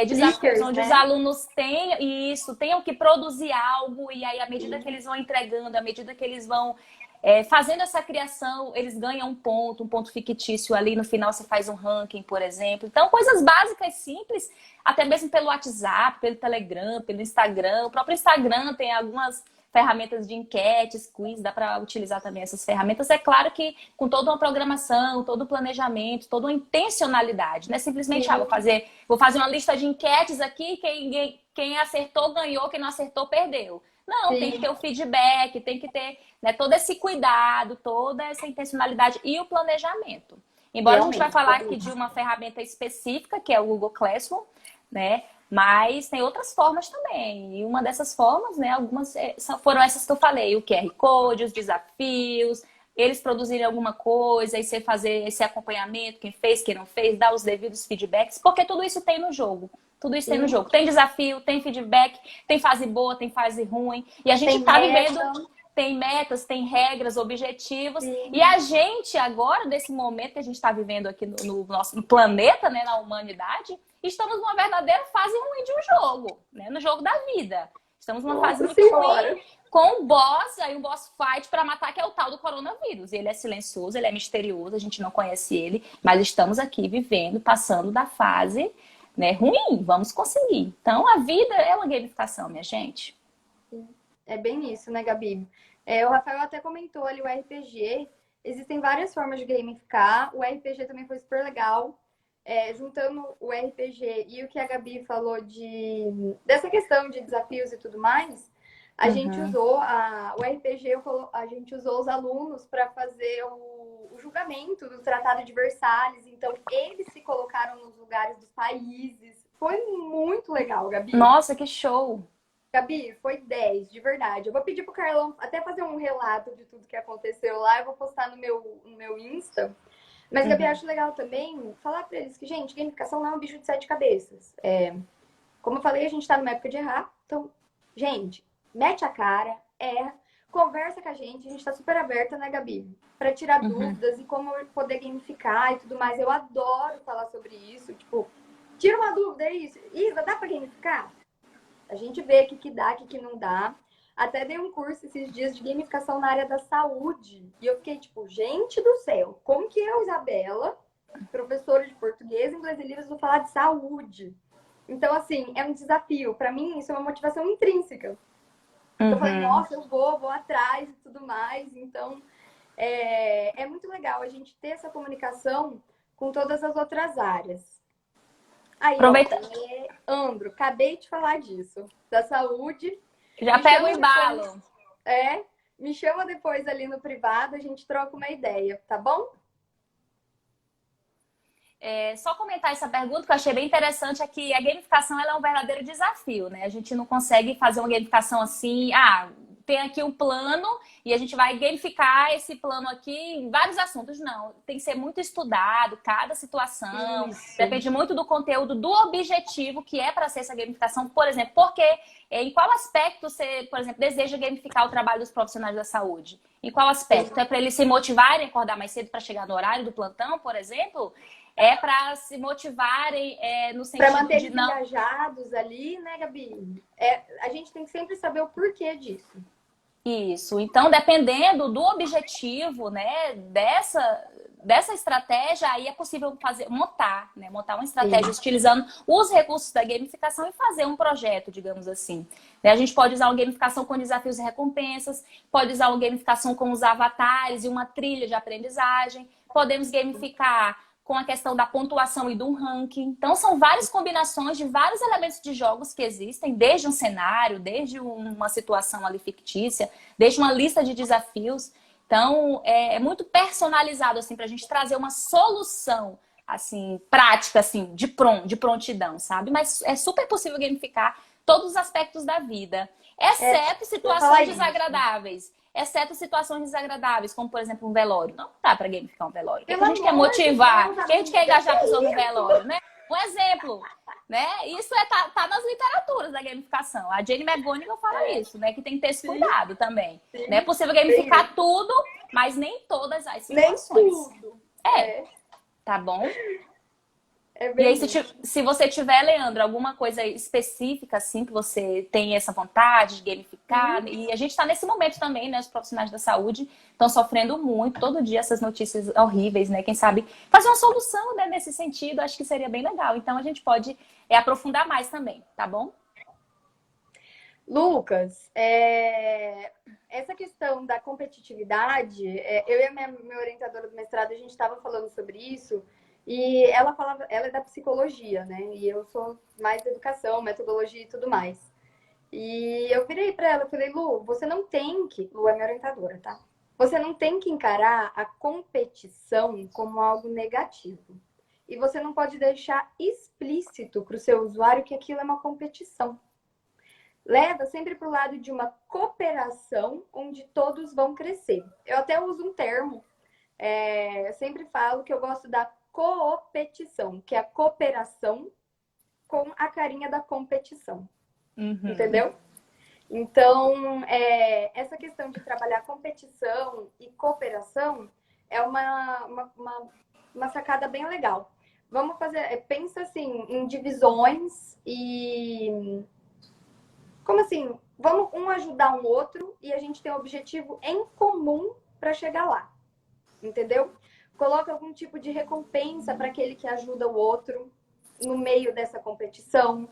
[SPEAKER 1] desafios
[SPEAKER 2] clickers,
[SPEAKER 1] onde os
[SPEAKER 2] né?
[SPEAKER 1] alunos tenham que produzir algo e aí à medida que eles vão entregando, à medida que eles vão fazendo essa criação, eles ganham um ponto fictício ali, no final você faz um ranking, por exemplo. Então, coisas básicas, simples, até mesmo pelo WhatsApp, pelo Telegram, pelo Instagram. O próprio Instagram tem algumas ferramentas de enquetes, quiz, dá para utilizar também essas ferramentas. É claro que com toda uma programação, todo um planejamento, toda uma intencionalidade, não é simplesmente, vou fazer uma lista de enquetes aqui, quem acertou ganhou, quem não acertou perdeu. Não, tem que ter o feedback, tem que ter, né, todo esse cuidado, toda essa intencionalidade e o planejamento. Embora a gente vai
[SPEAKER 2] Realmente,
[SPEAKER 1] falar aqui de uma ferramenta específica, que é o Google Classroom, né? Mas tem outras formas também. E uma dessas formas, né, algumas foram essas que eu falei, o QR Code, os desafios, eles produzirem alguma coisa, e você fazer esse acompanhamento, quem fez, quem não fez, dar os devidos feedbacks, porque tudo isso tem no jogo. Tudo isso tem no
[SPEAKER 2] sim.
[SPEAKER 1] jogo. Tem desafio, tem feedback, tem fase boa, tem fase ruim. E a gente
[SPEAKER 2] Tem
[SPEAKER 1] tá vivendo,
[SPEAKER 2] meta,
[SPEAKER 1] tem metas, tem regras, objetivos. E
[SPEAKER 2] sim.
[SPEAKER 1] a gente, agora, nesse momento que a gente está vivendo aqui no nosso planeta, né, na humanidade, estamos numa verdadeira fase ruim de um jogo, né? No jogo da vida. Estamos numa fase
[SPEAKER 2] Nossa
[SPEAKER 1] muito ruim
[SPEAKER 2] Senhora.
[SPEAKER 1] com um boss, aí um boss fight para matar, que é o tal do coronavírus. Ele é silencioso, ele é misterioso, a gente não conhece ele, mas estamos aqui vivendo, passando da fase, né, ruim. Vamos conseguir. Então, a vida é uma gamificação, minha gente.
[SPEAKER 2] É bem isso, né, Gabi? O Rafael até comentou ali o RPG. Existem várias formas de gamificar. O RPG também foi super legal. Juntando o RPG e o que a Gabi falou dessa questão de desafios e tudo mais, a gente
[SPEAKER 1] Uhum.
[SPEAKER 2] usou o RPG, a gente usou os alunos para fazer o julgamento do Tratado de Versalhes. Então, eles se colocaram nos lugares dos países. Foi muito legal, Gabi.
[SPEAKER 1] Nossa, que show!
[SPEAKER 2] Gabi, foi 10 de verdade. Eu vou pedir pro Carlão até fazer um relato de tudo que aconteceu lá. Eu vou postar no meu Insta. Mas, Gabi,
[SPEAKER 1] Uhum.
[SPEAKER 2] acho legal também falar pra eles que, gente, gamificação não é um bicho de sete cabeças. Como eu falei, a gente tá numa época de errar. Então, gente, mete a cara, erra, conversa com a gente tá super aberta, né, Gabi? Pra tirar
[SPEAKER 1] Uhum.
[SPEAKER 2] dúvidas e como poder gamificar e tudo mais. Eu adoro falar sobre isso. Tipo, tira uma dúvida, é isso. Isa, dá pra gamificar? A gente vê o que, que dá, o que, que não dá. Até dei um curso esses dias de gamificação na área da saúde. E eu fiquei tipo, gente do céu, como que eu, Isabela, professora de português, inglês e livros, vou falar de saúde? Então, assim, é um desafio. Para mim, isso é uma motivação intrínseca. Então, eu falei,
[SPEAKER 1] Uhum.
[SPEAKER 2] nossa, eu vou atrás e tudo mais. Então, é muito legal a gente ter essa comunicação com todas as outras áreas. Aí, ó,
[SPEAKER 1] Aproveita,
[SPEAKER 2] Leandro, acabei de falar disso, da saúde.
[SPEAKER 1] já
[SPEAKER 2] Me
[SPEAKER 1] pega o
[SPEAKER 2] chama depois,
[SPEAKER 1] embalo.
[SPEAKER 2] é, me chama depois ali no privado, a gente troca uma ideia, tá bom?
[SPEAKER 1] Só comentar essa pergunta que eu achei bem interessante é que a gamificação ela é um verdadeiro desafio, né? A gente não consegue fazer uma gamificação assim, tem aqui um plano e a gente vai gamificar esse plano aqui em vários assuntos. Não, tem que ser muito estudado, cada situação,
[SPEAKER 2] Isso.
[SPEAKER 1] depende muito do conteúdo, do objetivo que é para ser essa gamificação. Por exemplo, porque em qual aspecto você, por exemplo, deseja gamificar o trabalho dos profissionais da saúde? Em qual
[SPEAKER 2] Sim.
[SPEAKER 1] aspecto? É para eles se motivarem a acordar mais cedo para chegar no horário do plantão, por exemplo? É para se motivarem no
[SPEAKER 2] Para
[SPEAKER 1] sentido
[SPEAKER 2] manter
[SPEAKER 1] de
[SPEAKER 2] eles
[SPEAKER 1] não.
[SPEAKER 2] engajados ali, né, Gabi? A gente tem que sempre saber o porquê disso.
[SPEAKER 1] Isso. Então, dependendo do objetivo, né, dessa estratégia, aí é possível montar, né, montar uma estratégia
[SPEAKER 2] Sim.
[SPEAKER 1] utilizando os recursos da gamificação e fazer um projeto, digamos assim. Né, a gente pode usar uma gamificação com desafios e recompensas, pode usar uma gamificação com os avatares e uma trilha de aprendizagem, podemos gamificar com a questão da pontuação e do ranking. Então, são várias combinações de vários elementos de jogos que existem, desde um cenário, desde uma situação ali fictícia, desde uma lista de desafios. Então, é muito personalizado, assim, para a gente trazer uma solução, assim, prática, assim, de prontidão, sabe? Mas é super possível gamificar todos os aspectos da vida, exceto
[SPEAKER 2] Eu ia falar
[SPEAKER 1] situações
[SPEAKER 2] isso.
[SPEAKER 1] desagradáveis. Exceto situações desagradáveis, como por exemplo um velório. Não dá para gamificar um velório. O que, é que
[SPEAKER 2] Pelo
[SPEAKER 1] a gente quer
[SPEAKER 2] amor de
[SPEAKER 1] motivar?
[SPEAKER 2] Deus,
[SPEAKER 1] O que a gente quer
[SPEAKER 2] amiga, que
[SPEAKER 1] engajar a pessoa no
[SPEAKER 2] isso?
[SPEAKER 1] velório, né? Um exemplo, né? Isso tá nas literaturas da gamificação. A Jane McGonigal fala
[SPEAKER 2] É,
[SPEAKER 1] isso, né? Que tem que ter esse
[SPEAKER 2] sim,
[SPEAKER 1] cuidado também. Não é
[SPEAKER 2] sim.
[SPEAKER 1] possível
[SPEAKER 2] Bem
[SPEAKER 1] gamificar
[SPEAKER 2] isso.
[SPEAKER 1] tudo, mas nem todas as
[SPEAKER 2] Nem
[SPEAKER 1] situações.
[SPEAKER 2] tudo.
[SPEAKER 1] É,
[SPEAKER 2] É,
[SPEAKER 1] tá bom?
[SPEAKER 2] é
[SPEAKER 1] E aí,
[SPEAKER 2] bem isso.
[SPEAKER 1] se você tiver, Leandro, alguma coisa específica, assim, que você tem essa vontade de
[SPEAKER 2] Sim.
[SPEAKER 1] gamificar, e a gente está nesse momento também, né? Os profissionais da saúde estão sofrendo muito, todo dia essas notícias horríveis, né? Quem sabe fazer uma solução, né, nesse sentido, acho que seria bem legal. Então, a gente pode aprofundar mais também, tá bom?
[SPEAKER 2] Lucas, essa questão da competitividade, eu e a minha orientadora do mestrado, a gente estava falando sobre isso, e ela falava, ela é da psicologia, né? E eu sou mais da educação, metodologia e tudo mais. E eu virei para ela e falei, Lu, você não tem que, Lu é minha orientadora, tá? Você não tem que encarar a competição como algo negativo. E você não pode deixar explícito para o seu usuário que aquilo é uma competição. Leva sempre para o lado de uma cooperação onde todos vão crescer. Eu até uso um termo, eu sempre falo que eu gosto da coopetição, que é a cooperação com a carinha da competição,
[SPEAKER 1] Uhum.
[SPEAKER 2] entendeu? Então, essa questão de trabalhar competição e cooperação é uma sacada bem legal. Vamos fazer, pensa assim, em divisões e como assim? Vamos um ajudar um outro e a gente tem um objetivo em comum para chegar lá. Entendeu? Coloca algum tipo de recompensa para aquele que ajuda o outro no meio dessa competição.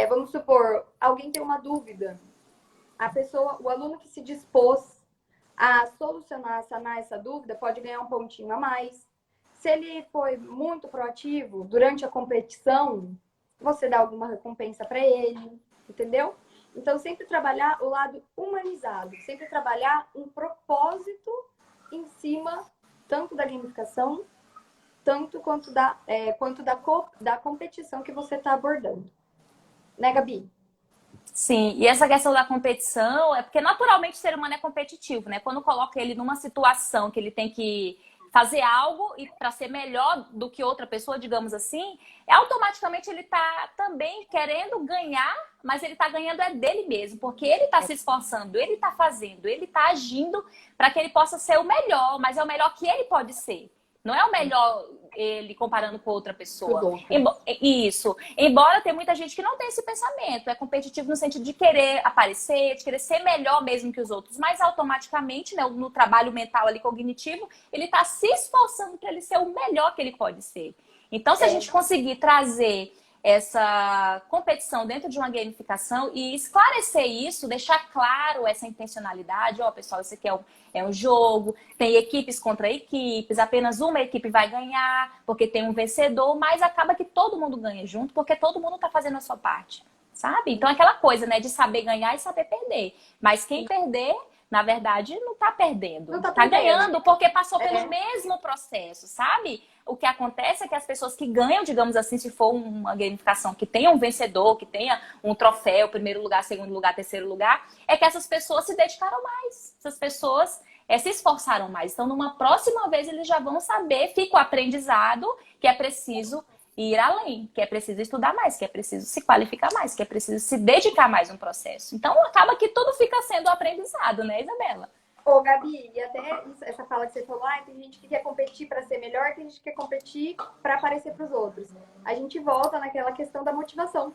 [SPEAKER 2] Vamos supor, alguém tem uma dúvida. A pessoa, o aluno que se dispôs a solucionar, sanar essa dúvida, pode ganhar um pontinho a mais. Se ele foi muito proativo durante a competição, você dá alguma recompensa para ele, entendeu? Então, sempre trabalhar o lado humanizado, sempre trabalhar um propósito em cima tanto da gamificação, tanto quanto da competição que você está abordando. Né, Gabi?
[SPEAKER 1] Sim, e essa questão da competição é porque naturalmente o ser humano é competitivo, né? Quando coloca ele numa situação que ele tem que fazer algo e para ser melhor do que outra pessoa, digamos assim, automaticamente ele tá também querendo ganhar, mas ele tá ganhando é dele mesmo, porque ele tá se esforçando, ele tá fazendo, ele tá agindo para que ele possa ser o melhor, mas é o melhor que ele pode ser. Não é o melhor ele comparando com outra pessoa. Isso. Embora tenha muita gente que não tem esse pensamento. É competitivo no sentido de querer aparecer, de querer ser melhor mesmo que os outros. Mas automaticamente, né, no trabalho mental ali cognitivo, ele está se esforçando para ele ser o melhor que ele pode ser. Então, se a gente conseguir trazer essa competição dentro de uma gamificação e esclarecer isso, deixar claro essa intencionalidade, ó, pessoal, isso aqui é um jogo, tem equipes contra equipes, apenas uma equipe vai ganhar, porque tem um vencedor, mas acaba que todo mundo ganha junto, porque todo mundo tá fazendo a sua parte, sabe? Então, aquela coisa, né, de saber ganhar e saber perder. Mas quem perder, na verdade, não tá perdendo.
[SPEAKER 2] Não tá
[SPEAKER 1] ganhando porque passou pelo mesmo processo, sabe? O que acontece é que as pessoas que ganham, digamos assim, se for uma gamificação que tenha um vencedor, que tenha um troféu, primeiro lugar, segundo lugar, terceiro lugar, é que essas pessoas se dedicaram mais. Essas pessoas se esforçaram mais. Então, numa próxima vez, eles já vão saber, fica o aprendizado, que é preciso ir além, que é preciso estudar mais, que é preciso se qualificar mais, que é preciso se dedicar mais no processo. Então, acaba que tudo fica sendo aprendizado, né, Isabela?
[SPEAKER 2] Ô, Gabi, e até essa fala que você falou, tem gente que quer competir para ser melhor, tem gente que quer competir para aparecer para os outros. A gente volta naquela questão da motivação.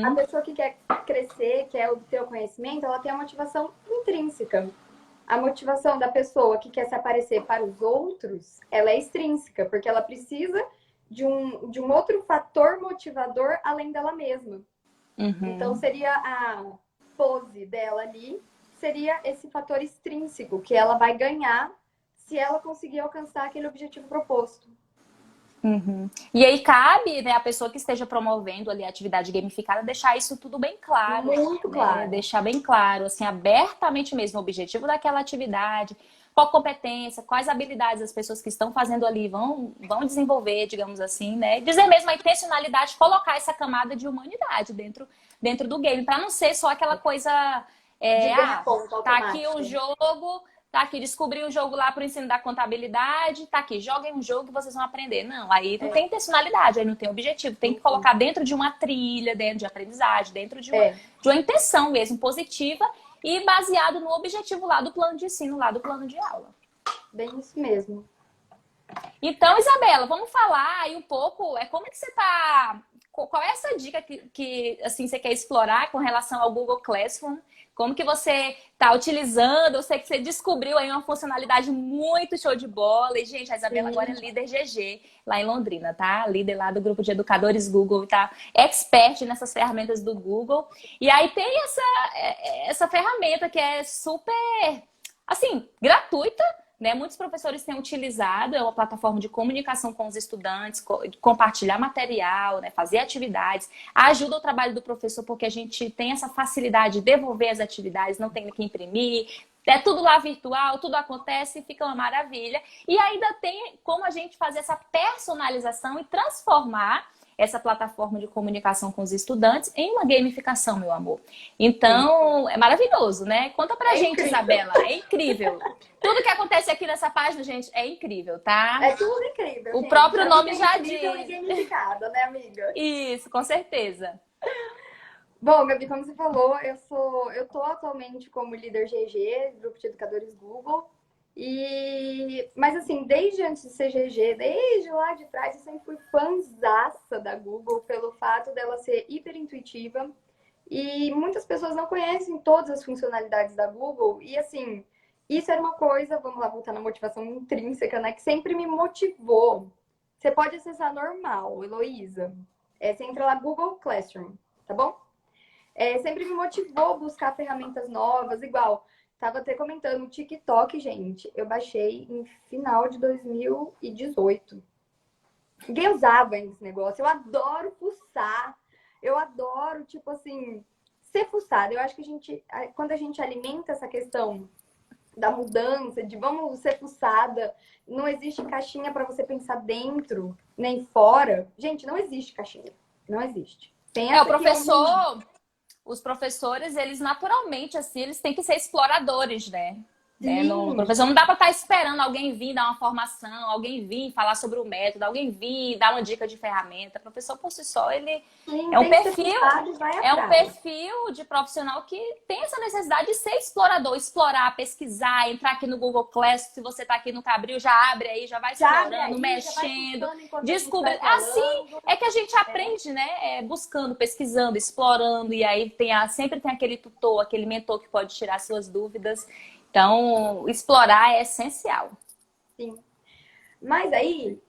[SPEAKER 2] A pessoa que quer crescer, quer obter o conhecimento, ela tem a motivação intrínseca. A motivação da pessoa que quer se aparecer para os outros, ela é extrínseca, porque ela precisa de um outro fator motivador além dela mesma. Então, seria a pose dela ali, seria esse fator extrínseco que ela vai ganhar se ela conseguir alcançar aquele objetivo proposto.
[SPEAKER 1] E aí cabe, né, a pessoa que esteja promovendo ali a atividade gamificada deixar isso tudo bem claro.
[SPEAKER 2] Muito claro.
[SPEAKER 1] Deixar bem claro, assim, abertamente mesmo o objetivo daquela atividade, qual competência, quais habilidades as pessoas que estão fazendo ali vão desenvolver, digamos assim, né? Dizer mesmo a intencionalidade, colocar essa camada de humanidade dentro do game, para não ser só aquela coisa, tá aqui o jogo, tá aqui, descobri um jogo lá pro ensino da contabilidade, tá aqui, joguem um jogo que vocês vão aprender. Não, aí não tem intencionalidade, aí não tem objetivo. Tem que colocar dentro de uma trilha, dentro de aprendizagem, dentro de uma intenção mesmo positiva e baseado no objetivo lá do plano de ensino, lá do plano de aula.
[SPEAKER 2] Bem isso mesmo.
[SPEAKER 1] Então, Isabela, vamos falar aí um pouco, como é que você tá... Qual é essa dica que assim, você quer explorar com relação ao Google Classroom? Como que você está utilizando? Eu sei que você descobriu aí uma funcionalidade muito show de bola. E, gente, a Isabela agora é líder GG lá em Londrina, tá? Líder lá do grupo de educadores Google, tá? Expert nessas ferramentas do Google. E aí tem essa ferramenta que é super, assim, gratuita, né? Muitos professores têm utilizado, é uma plataforma de comunicação com os estudantes, compartilhar material, né? Fazer atividades, ajuda o trabalho do professor porque a gente tem essa facilidade de devolver as atividades, não tem que imprimir, é tudo lá virtual, tudo acontece e fica uma maravilha. E ainda tem como a gente fazer essa personalização e transformar essa plataforma de comunicação com os estudantes em uma gamificação, meu amor. Então, é maravilhoso, né? Conta pra gente, incrível. Isabela. É incrível. Tudo que acontece aqui nessa página, gente, é incrível, tá?
[SPEAKER 2] É tudo incrível,
[SPEAKER 1] O próprio nome já diz.
[SPEAKER 2] E gamificada, né, amiga?
[SPEAKER 1] Isso, com certeza.
[SPEAKER 2] Bom, Gabi, como você falou, eu tô atualmente como líder GG, Grupo de Educadores Google. Mas assim, desde antes de ser GG, desde lá de trás, eu sempre fui fãzaça da Google pelo fato dela ser hiper intuitiva. E muitas pessoas não conhecem todas as funcionalidades da Google. E assim, isso era uma coisa, vamos lá voltar na motivação intrínseca, né? Que sempre me motivou. Você pode acessar normal, Heloísa. Você entra lá, Google Classroom, tá bom? Sempre me motivou buscar ferramentas novas, igual... Tava até comentando o TikTok, gente. Eu baixei em final de 2018. Ninguém usava esse negócio. Eu adoro fuçar. Eu adoro, tipo assim, ser fuçada. Eu acho que quando a gente alimenta essa questão da mudança, de vamos ser fuçada, não existe caixinha para você pensar dentro, nem fora. Gente, não existe caixinha. Não existe.
[SPEAKER 1] O professor... Os professores, eles naturalmente, assim, eles têm que ser exploradores, né? né? No
[SPEAKER 2] Sim,
[SPEAKER 1] professor não dá para estar esperando alguém vir dar uma formação, alguém vir falar sobre o método, alguém vir dar uma dica de ferramenta. O professor por si só, ele
[SPEAKER 2] sim,
[SPEAKER 1] é um
[SPEAKER 2] tem
[SPEAKER 1] perfil,
[SPEAKER 2] necessidade, vai
[SPEAKER 1] é um
[SPEAKER 2] atrás.
[SPEAKER 1] perfil de profissional que tem essa necessidade de ser explorador, explorar, pesquisar, entrar aqui no Google Classroom, se você está aqui no Cabril, já abre aí, já vai
[SPEAKER 2] Já abre
[SPEAKER 1] explorando,
[SPEAKER 2] aí, já vai
[SPEAKER 1] mexendo,
[SPEAKER 2] fuçando enquanto a gente
[SPEAKER 1] descobre.
[SPEAKER 2] vai
[SPEAKER 1] Assim
[SPEAKER 2] falando.
[SPEAKER 1] é que a gente
[SPEAKER 2] É,
[SPEAKER 1] aprende, né? Buscando, pesquisando, explorando, e aí sempre tem aquele tutor, aquele mentor que pode tirar suas dúvidas. Então, explorar é essencial.
[SPEAKER 2] sim. Mas aí,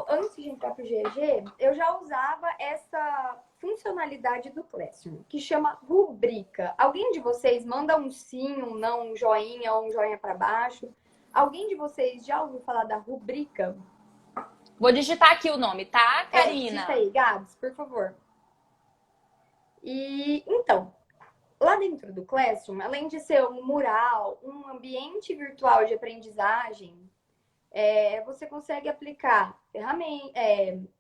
[SPEAKER 2] antes de entrar para o GEG, eu já usava essa funcionalidade do Classroom, que chama rubrica. Alguém de vocês manda um sim, um não, um joinha para baixo? Alguém de vocês já ouviu falar da rubrica?
[SPEAKER 1] Vou digitar aqui o nome, tá,
[SPEAKER 2] Digita
[SPEAKER 1] Karina?
[SPEAKER 2] aí, Gabs, por favor. E então, lá dentro do Classroom, além de ser um mural, um ambiente virtual de aprendizagem, você consegue aplicar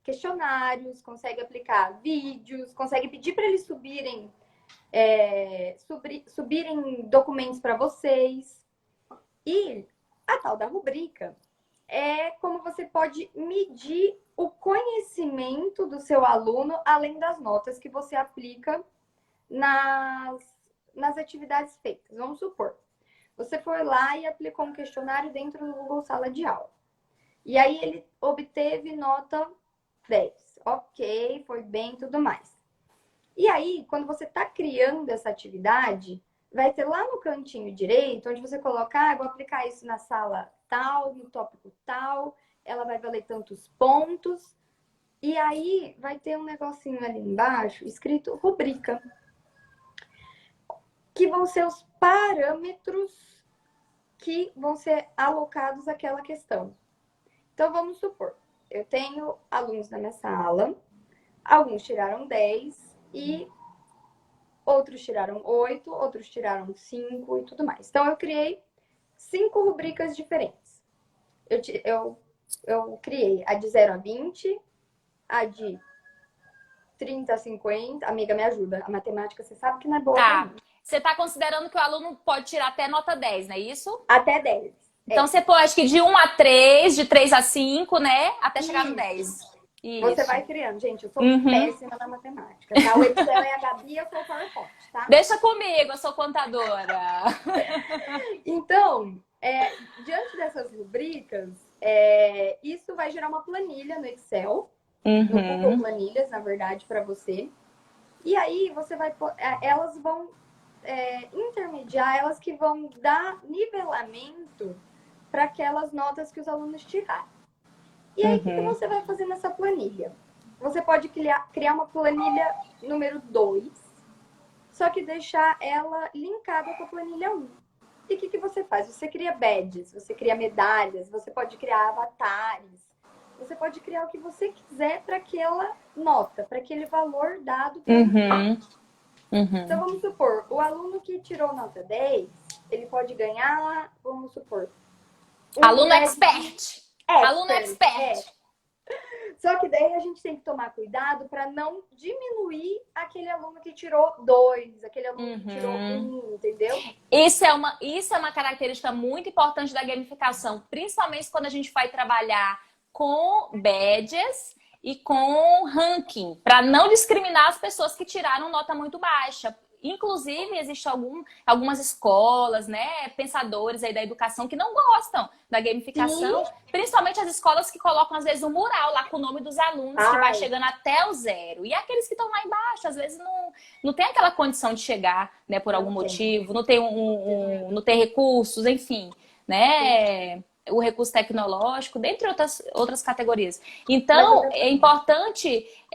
[SPEAKER 2] questionários, consegue aplicar vídeos, consegue pedir para eles subirem documentos para vocês. E a tal da rubrica é como você pode medir o conhecimento do seu aluno, além das notas que você aplica nas atividades feitas. Vamos supor, você foi lá e aplicou um questionário dentro do Google Sala de Aula. E aí ele obteve nota 10. Ok, foi bem e tudo mais. E aí, quando você está criando essa atividade, vai ter lá no cantinho direito, onde você colocar, vou aplicar isso na sala tal, no tópico tal, ela vai valer tantos pontos. E aí vai ter um negocinho ali embaixo escrito rubrica, que vão ser os parâmetros que vão ser alocados àquela questão. Então, vamos supor, eu tenho alunos na minha sala, alguns tiraram 10 e outros tiraram 8, outros tiraram 5 e tudo mais. Então, eu criei 5 rubricas diferentes. Eu criei a de 0 a 20, a de 30 a 50. Amiga, me ajuda. A matemática, você sabe que não é boa pra
[SPEAKER 1] Tá.
[SPEAKER 2] mim.
[SPEAKER 1] Você está considerando que o aluno pode tirar até nota 10, não é isso?
[SPEAKER 2] Até 10.
[SPEAKER 1] Então você pode, acho que de 1 a 3, de 3 a 5, né? Até chegar no
[SPEAKER 2] Isso.
[SPEAKER 1] 10.
[SPEAKER 2] Você
[SPEAKER 1] Isso.
[SPEAKER 2] vai criando. Gente, eu sou
[SPEAKER 1] Uhum.
[SPEAKER 2] péssima na matemática, tá? O Excel é a Gabi, eu sou o PowerPoint, tá?
[SPEAKER 1] Deixa comigo, eu sou contadora.
[SPEAKER 2] Então, diante dessas rubricas, isso vai gerar uma planilha no Excel, no Google
[SPEAKER 1] Uhum.
[SPEAKER 2] Planilhas, na verdade, para você. E aí você vai, elas vão intermediar, elas que vão dar nivelamento para aquelas notas que os alunos tiraram. E aí, o que
[SPEAKER 1] Uhum.
[SPEAKER 2] você vai fazer nessa planilha? Você pode criar uma planilha número 2, só que deixar ela linkada com a planilha 1. E o que você faz? Você cria badges, você cria medalhas, você pode criar avatares, você pode criar o que você quiser para aquela nota, para aquele valor dado para você.
[SPEAKER 1] Uhum.
[SPEAKER 2] Então,
[SPEAKER 1] Uhum.
[SPEAKER 2] vamos supor, o aluno que tirou nota 10, ele pode ganhar, vamos supor, um
[SPEAKER 1] Aluno
[SPEAKER 2] badge
[SPEAKER 1] expert. Aluno
[SPEAKER 2] expert.
[SPEAKER 1] expert.
[SPEAKER 2] Só que daí a gente tem que tomar cuidado para não diminuir aquele aluno que tirou 2, aquele aluno que tirou
[SPEAKER 1] Uhum.
[SPEAKER 2] 1, entendeu?
[SPEAKER 1] Isso é uma característica muito importante da gamificação, principalmente quando a gente vai trabalhar com badges e com ranking, para não discriminar as pessoas que tiraram nota muito baixa. Inclusive, existem algumas escolas, né, pensadores aí da educação que não gostam da
[SPEAKER 2] Sim.
[SPEAKER 1] gamificação, principalmente as escolas que colocam, às vezes, um mural lá com o nome dos alunos, que vai
[SPEAKER 2] Ai,
[SPEAKER 1] chegando até o 0. E aqueles que estão lá embaixo, às vezes, não tem aquela condição de chegar, né, por algum
[SPEAKER 2] não tem.
[SPEAKER 1] motivo, não tem, não tem recursos, enfim,
[SPEAKER 2] Sim.
[SPEAKER 1] né? O recurso tecnológico, dentre outras categorias.
[SPEAKER 2] Mas
[SPEAKER 1] Então,
[SPEAKER 2] outra
[SPEAKER 1] é
[SPEAKER 2] coisa.
[SPEAKER 1] importante,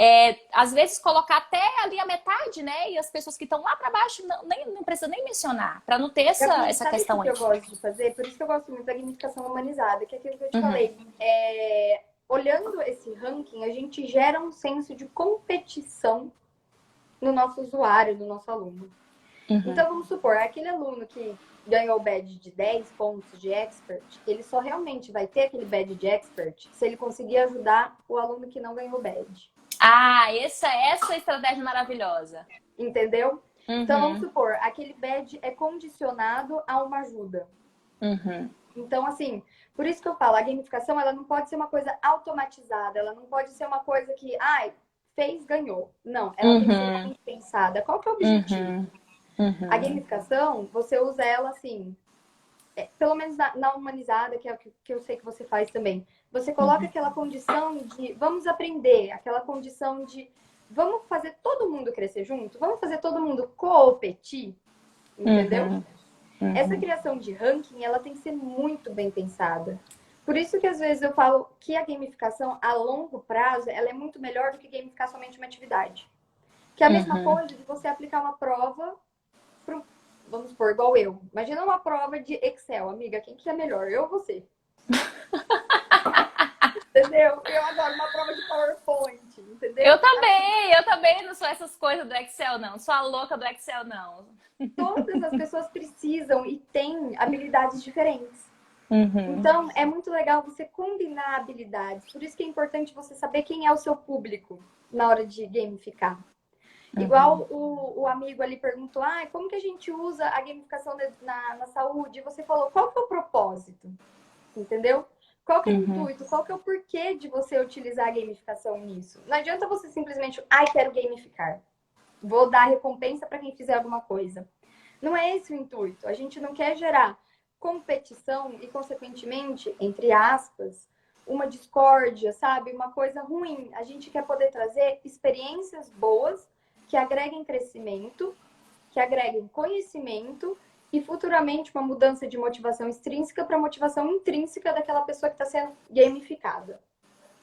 [SPEAKER 1] às vezes, colocar até ali a metade, né? E as pessoas que estão lá para baixo não precisa nem mencionar, para não ter
[SPEAKER 2] Gabi,
[SPEAKER 1] essa
[SPEAKER 2] sabe o
[SPEAKER 1] questão
[SPEAKER 2] que
[SPEAKER 1] aí.
[SPEAKER 2] eu gosto de fazer? Por isso que eu gosto muito da gamificação humanizada, que é aquilo que eu te
[SPEAKER 1] Uhum,
[SPEAKER 2] falei. Olhando esse ranking, a gente gera um senso de competição no nosso usuário, no nosso aluno.
[SPEAKER 1] uhum,
[SPEAKER 2] Então, vamos supor, aquele aluno que ganhou o badge de 10 pontos de expert, ele só realmente vai ter aquele badge de expert se ele conseguir ajudar o aluno que não ganhou o badge.
[SPEAKER 1] Ah, essa estratégia maravilhosa.
[SPEAKER 2] Entendeu? Então, vamos
[SPEAKER 1] Uhum,
[SPEAKER 2] supor, aquele badge é condicionado a uma ajuda.
[SPEAKER 1] Uhum.
[SPEAKER 2] Então, assim, por isso que eu falo, a gamificação, ela não pode ser uma coisa automatizada, ela não pode ser uma coisa que, ai, fez, ganhou. Não, ela tem que ser
[SPEAKER 1] Uhum.
[SPEAKER 2] realmente pensada. Qual que é o objetivo?
[SPEAKER 1] Uhum.
[SPEAKER 2] A
[SPEAKER 1] Uhum.
[SPEAKER 2] gamificação, você usa ela assim, pelo menos na humanizada, que é o que eu sei que você faz também. Você coloca
[SPEAKER 1] Uhum.
[SPEAKER 2] aquela condição de vamos aprender, aquela condição de vamos fazer todo mundo crescer junto, vamos fazer todo mundo competir, entendeu?
[SPEAKER 1] Uhum.
[SPEAKER 2] Essa
[SPEAKER 1] Uhum.
[SPEAKER 2] criação de ranking, ela tem que ser muito bem pensada. Por isso que às vezes eu falo que a gamificação a longo prazo, ela é muito melhor do que gamificar somente uma atividade. Que é a mesma
[SPEAKER 1] Uhum.
[SPEAKER 2] coisa de você aplicar uma prova pro, vamos supor, igual eu. Imagina uma prova de Excel, amiga, quem que é melhor? Eu ou você? Entendeu? Eu adoro uma prova de PowerPoint, entendeu? Assim,
[SPEAKER 1] Eu também não sou essas coisas do Excel, não. Sou a louca do Excel, não.
[SPEAKER 2] todas as pessoas precisam e têm habilidades diferentes.
[SPEAKER 1] Uhum.
[SPEAKER 2] Então, é muito legal você combinar habilidades. Por isso que é importante você saber quem é o seu público na hora de gamificar.
[SPEAKER 1] Uhum.
[SPEAKER 2] Igual o amigo ali perguntou, ah, como que a gente usa a gamificação na saúde? E você falou, qual que é o propósito? Entendeu? Qual que é o
[SPEAKER 1] Uhum.
[SPEAKER 2] intuito? Qual que é o porquê de você utilizar a gamificação nisso? Não adianta você simplesmente, ai, quero gamificar. Vou dar recompensa para quem fizer alguma coisa. Não é esse o intuito. A gente não quer gerar competição e, consequentemente, entre aspas, uma discórdia, sabe? Uma coisa ruim. A gente quer poder trazer experiências boas que agreguem crescimento, que agreguem conhecimento e futuramente uma mudança de motivação extrínseca para motivação intrínseca daquela pessoa que está sendo gamificada.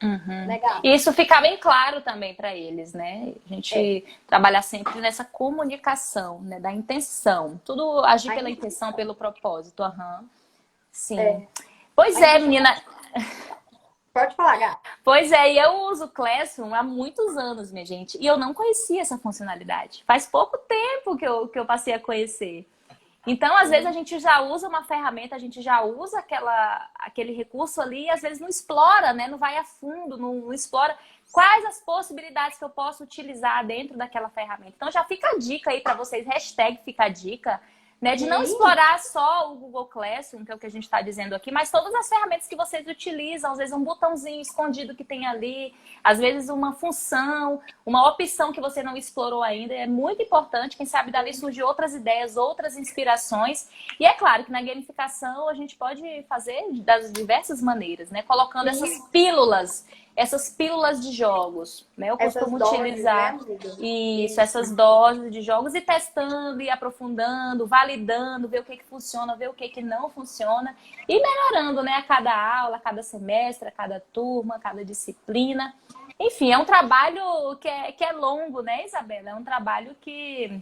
[SPEAKER 1] Uhum.
[SPEAKER 2] Né, Gá?
[SPEAKER 1] E isso fica bem claro também para eles, né? A
[SPEAKER 2] É.
[SPEAKER 1] gente trabalhar sempre nessa comunicação, né? Da intenção. Tudo agir
[SPEAKER 2] A
[SPEAKER 1] pela intenção,
[SPEAKER 2] intenção.
[SPEAKER 1] pelo propósito. Uhum. Sim.
[SPEAKER 2] É.
[SPEAKER 1] Pois
[SPEAKER 2] A
[SPEAKER 1] é,
[SPEAKER 2] intenção.
[SPEAKER 1] menina.
[SPEAKER 2] Pode falar, Gá.
[SPEAKER 1] Pois é, e eu uso o Classroom há muitos anos, minha gente. E eu não conhecia essa funcionalidade. Faz pouco tempo que eu passei a conhecer. Então, às vezes, a gente já usa uma ferramenta, a gente já usa aquele recurso ali e às vezes não explora, né? Não vai a fundo, não explora quais as possibilidades que eu posso utilizar dentro daquela ferramenta. Então, já fica a dica aí para vocês, hashtag fica a dica, né? De não
[SPEAKER 2] Sim,
[SPEAKER 1] explorar só o Google Classroom, que é o que a gente está dizendo aqui, mas todas as ferramentas que vocês utilizam, às vezes um botãozinho escondido que tem ali, às vezes uma função, uma opção que você não explorou ainda, é muito importante. Quem sabe dali surgem outras ideias, outras inspirações. E é claro que na gamificação a gente pode fazer das diversas maneiras, né? Colocando
[SPEAKER 2] sim.
[SPEAKER 1] essas pílulas de jogos, né? Eu
[SPEAKER 2] Essas
[SPEAKER 1] costumo
[SPEAKER 2] doses, né,
[SPEAKER 1] utilizar
[SPEAKER 2] amiga?
[SPEAKER 1] isso,
[SPEAKER 2] Isso.
[SPEAKER 1] essas doses de jogos e testando e aprofundando, validando, ver o que funciona, ver o que não funciona e melhorando, né? A cada aula, a cada semestre, a cada turma, a cada disciplina. Enfim, é um trabalho que é longo, né, Isabela? É um trabalho que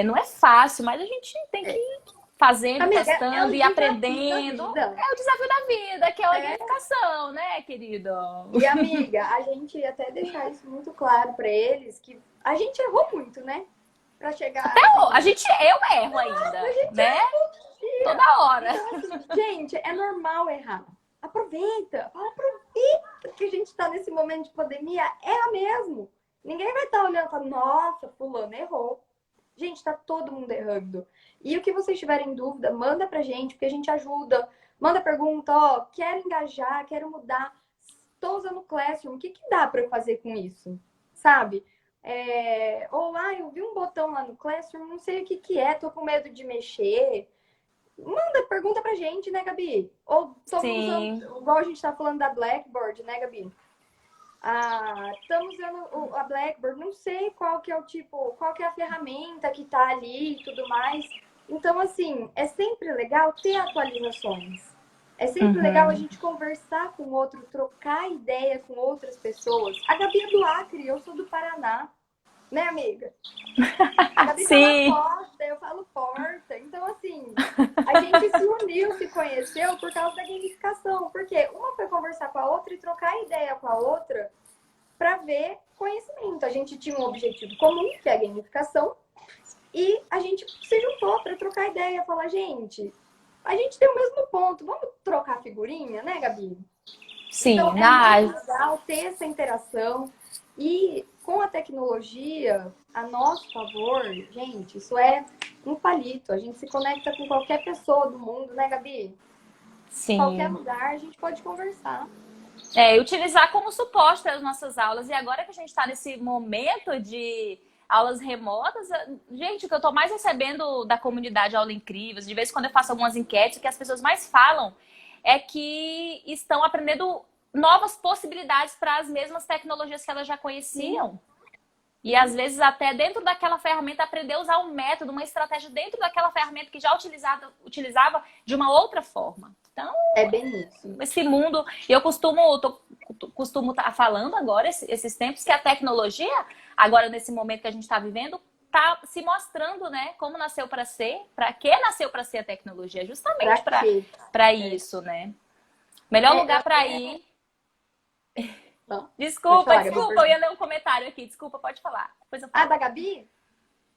[SPEAKER 1] não é fácil, mas a gente tem que
[SPEAKER 2] É.
[SPEAKER 1] ir fazendo,
[SPEAKER 2] Amiga, é
[SPEAKER 1] testando
[SPEAKER 2] o
[SPEAKER 1] e
[SPEAKER 2] desafio da
[SPEAKER 1] aprendendo.
[SPEAKER 2] vida.
[SPEAKER 1] É o desafio da vida, que é a
[SPEAKER 2] É.
[SPEAKER 1] gamificação, né, querido?
[SPEAKER 2] E, amiga, a gente até deixar isso muito claro para eles que a gente errou muito, né? Para chegar assim.
[SPEAKER 1] Eu erro
[SPEAKER 2] A
[SPEAKER 1] ainda,
[SPEAKER 2] gente
[SPEAKER 1] né?
[SPEAKER 2] erra todo
[SPEAKER 1] Toda
[SPEAKER 2] dia.
[SPEAKER 1] hora.
[SPEAKER 2] Então, assim, gente, é normal errar. Aproveita, aproveita que a gente está nesse momento de pandemia, erra mesmo. Ninguém vai estar olhando e falando, nossa, fulano errou. Gente, tá todo mundo errando. E o que vocês tiverem dúvida, manda pra gente, porque a gente ajuda. Manda pergunta, ó, quero engajar, quero mudar. Estou usando o Classroom, o que que dá para eu fazer com isso? Sabe? Ou, eu vi um botão lá no Classroom, não sei o que que é, tô com medo de mexer. Manda pergunta pra gente, né, Gabi? Ou estamos usando,
[SPEAKER 1] Sim.
[SPEAKER 2] igual a gente tá falando da Blackboard, né, Gabi? Estamos usando a Blackboard, não sei qual que é o tipo, qual que é a ferramenta que tá ali e tudo mais. Então, assim, é sempre legal ter atualizações. É sempre legal a
[SPEAKER 1] Uhum.
[SPEAKER 2] gente conversar com o outro, trocar ideia com outras pessoas. A Gabi é do Acre, eu sou do Paraná, né, amiga? A Gabi fala
[SPEAKER 1] Sim.
[SPEAKER 2] porta, eu falo porta. Então, assim, a gente se uniu, se conheceu por causa da gamificação. Porque uma foi conversar com a outra e trocar ideia com a outra para ver conhecimento. A gente tinha um objetivo comum, que é a gamificação, e a gente se juntou para trocar ideia, falar, gente, a gente tem o mesmo ponto, vamos trocar figurinha, né, Gabi?
[SPEAKER 1] Sim,
[SPEAKER 2] Então, é muito legal ter essa interação. E com a tecnologia a nosso favor, gente, isso é um palito. A gente se conecta com qualquer pessoa do mundo, né, Gabi? Qualquer
[SPEAKER 1] sim.
[SPEAKER 2] lugar a gente pode conversar.
[SPEAKER 1] É, utilizar como suporte para as nossas aulas. E agora que a gente está nesse momento de aulas remotas, gente, o que eu estou mais recebendo da comunidade Aula Incríveis, de vez em quando eu faço algumas enquetes, o que as pessoas mais falam é que estão aprendendo novas possibilidades para as mesmas tecnologias que elas já
[SPEAKER 2] Sim.
[SPEAKER 1] conheciam. E às vezes até dentro daquela ferramenta aprender a usar um método, uma estratégia dentro daquela ferramenta que já utilizava de uma outra forma. Então,
[SPEAKER 2] É bem isso.
[SPEAKER 1] esse mundo, e eu costumo estar falando agora, esses tempos, que a tecnologia, agora nesse momento que a gente está vivendo, está se mostrando, né, como nasceu para ser, para que nasceu para ser a tecnologia,
[SPEAKER 2] Pra
[SPEAKER 1] justamente
[SPEAKER 2] quê?
[SPEAKER 1] para
[SPEAKER 2] É.
[SPEAKER 1] isso, né? Melhor
[SPEAKER 2] É, eu
[SPEAKER 1] lugar para
[SPEAKER 2] até...
[SPEAKER 1] ir.
[SPEAKER 2] Não, pode
[SPEAKER 1] Desculpa,
[SPEAKER 2] falar, Gabi,
[SPEAKER 1] desculpa, eu ia
[SPEAKER 2] perdão.
[SPEAKER 1] ler um comentário aqui, desculpa, pode falar. Depois eu
[SPEAKER 2] Ah,
[SPEAKER 1] falo.
[SPEAKER 2] da Gabi?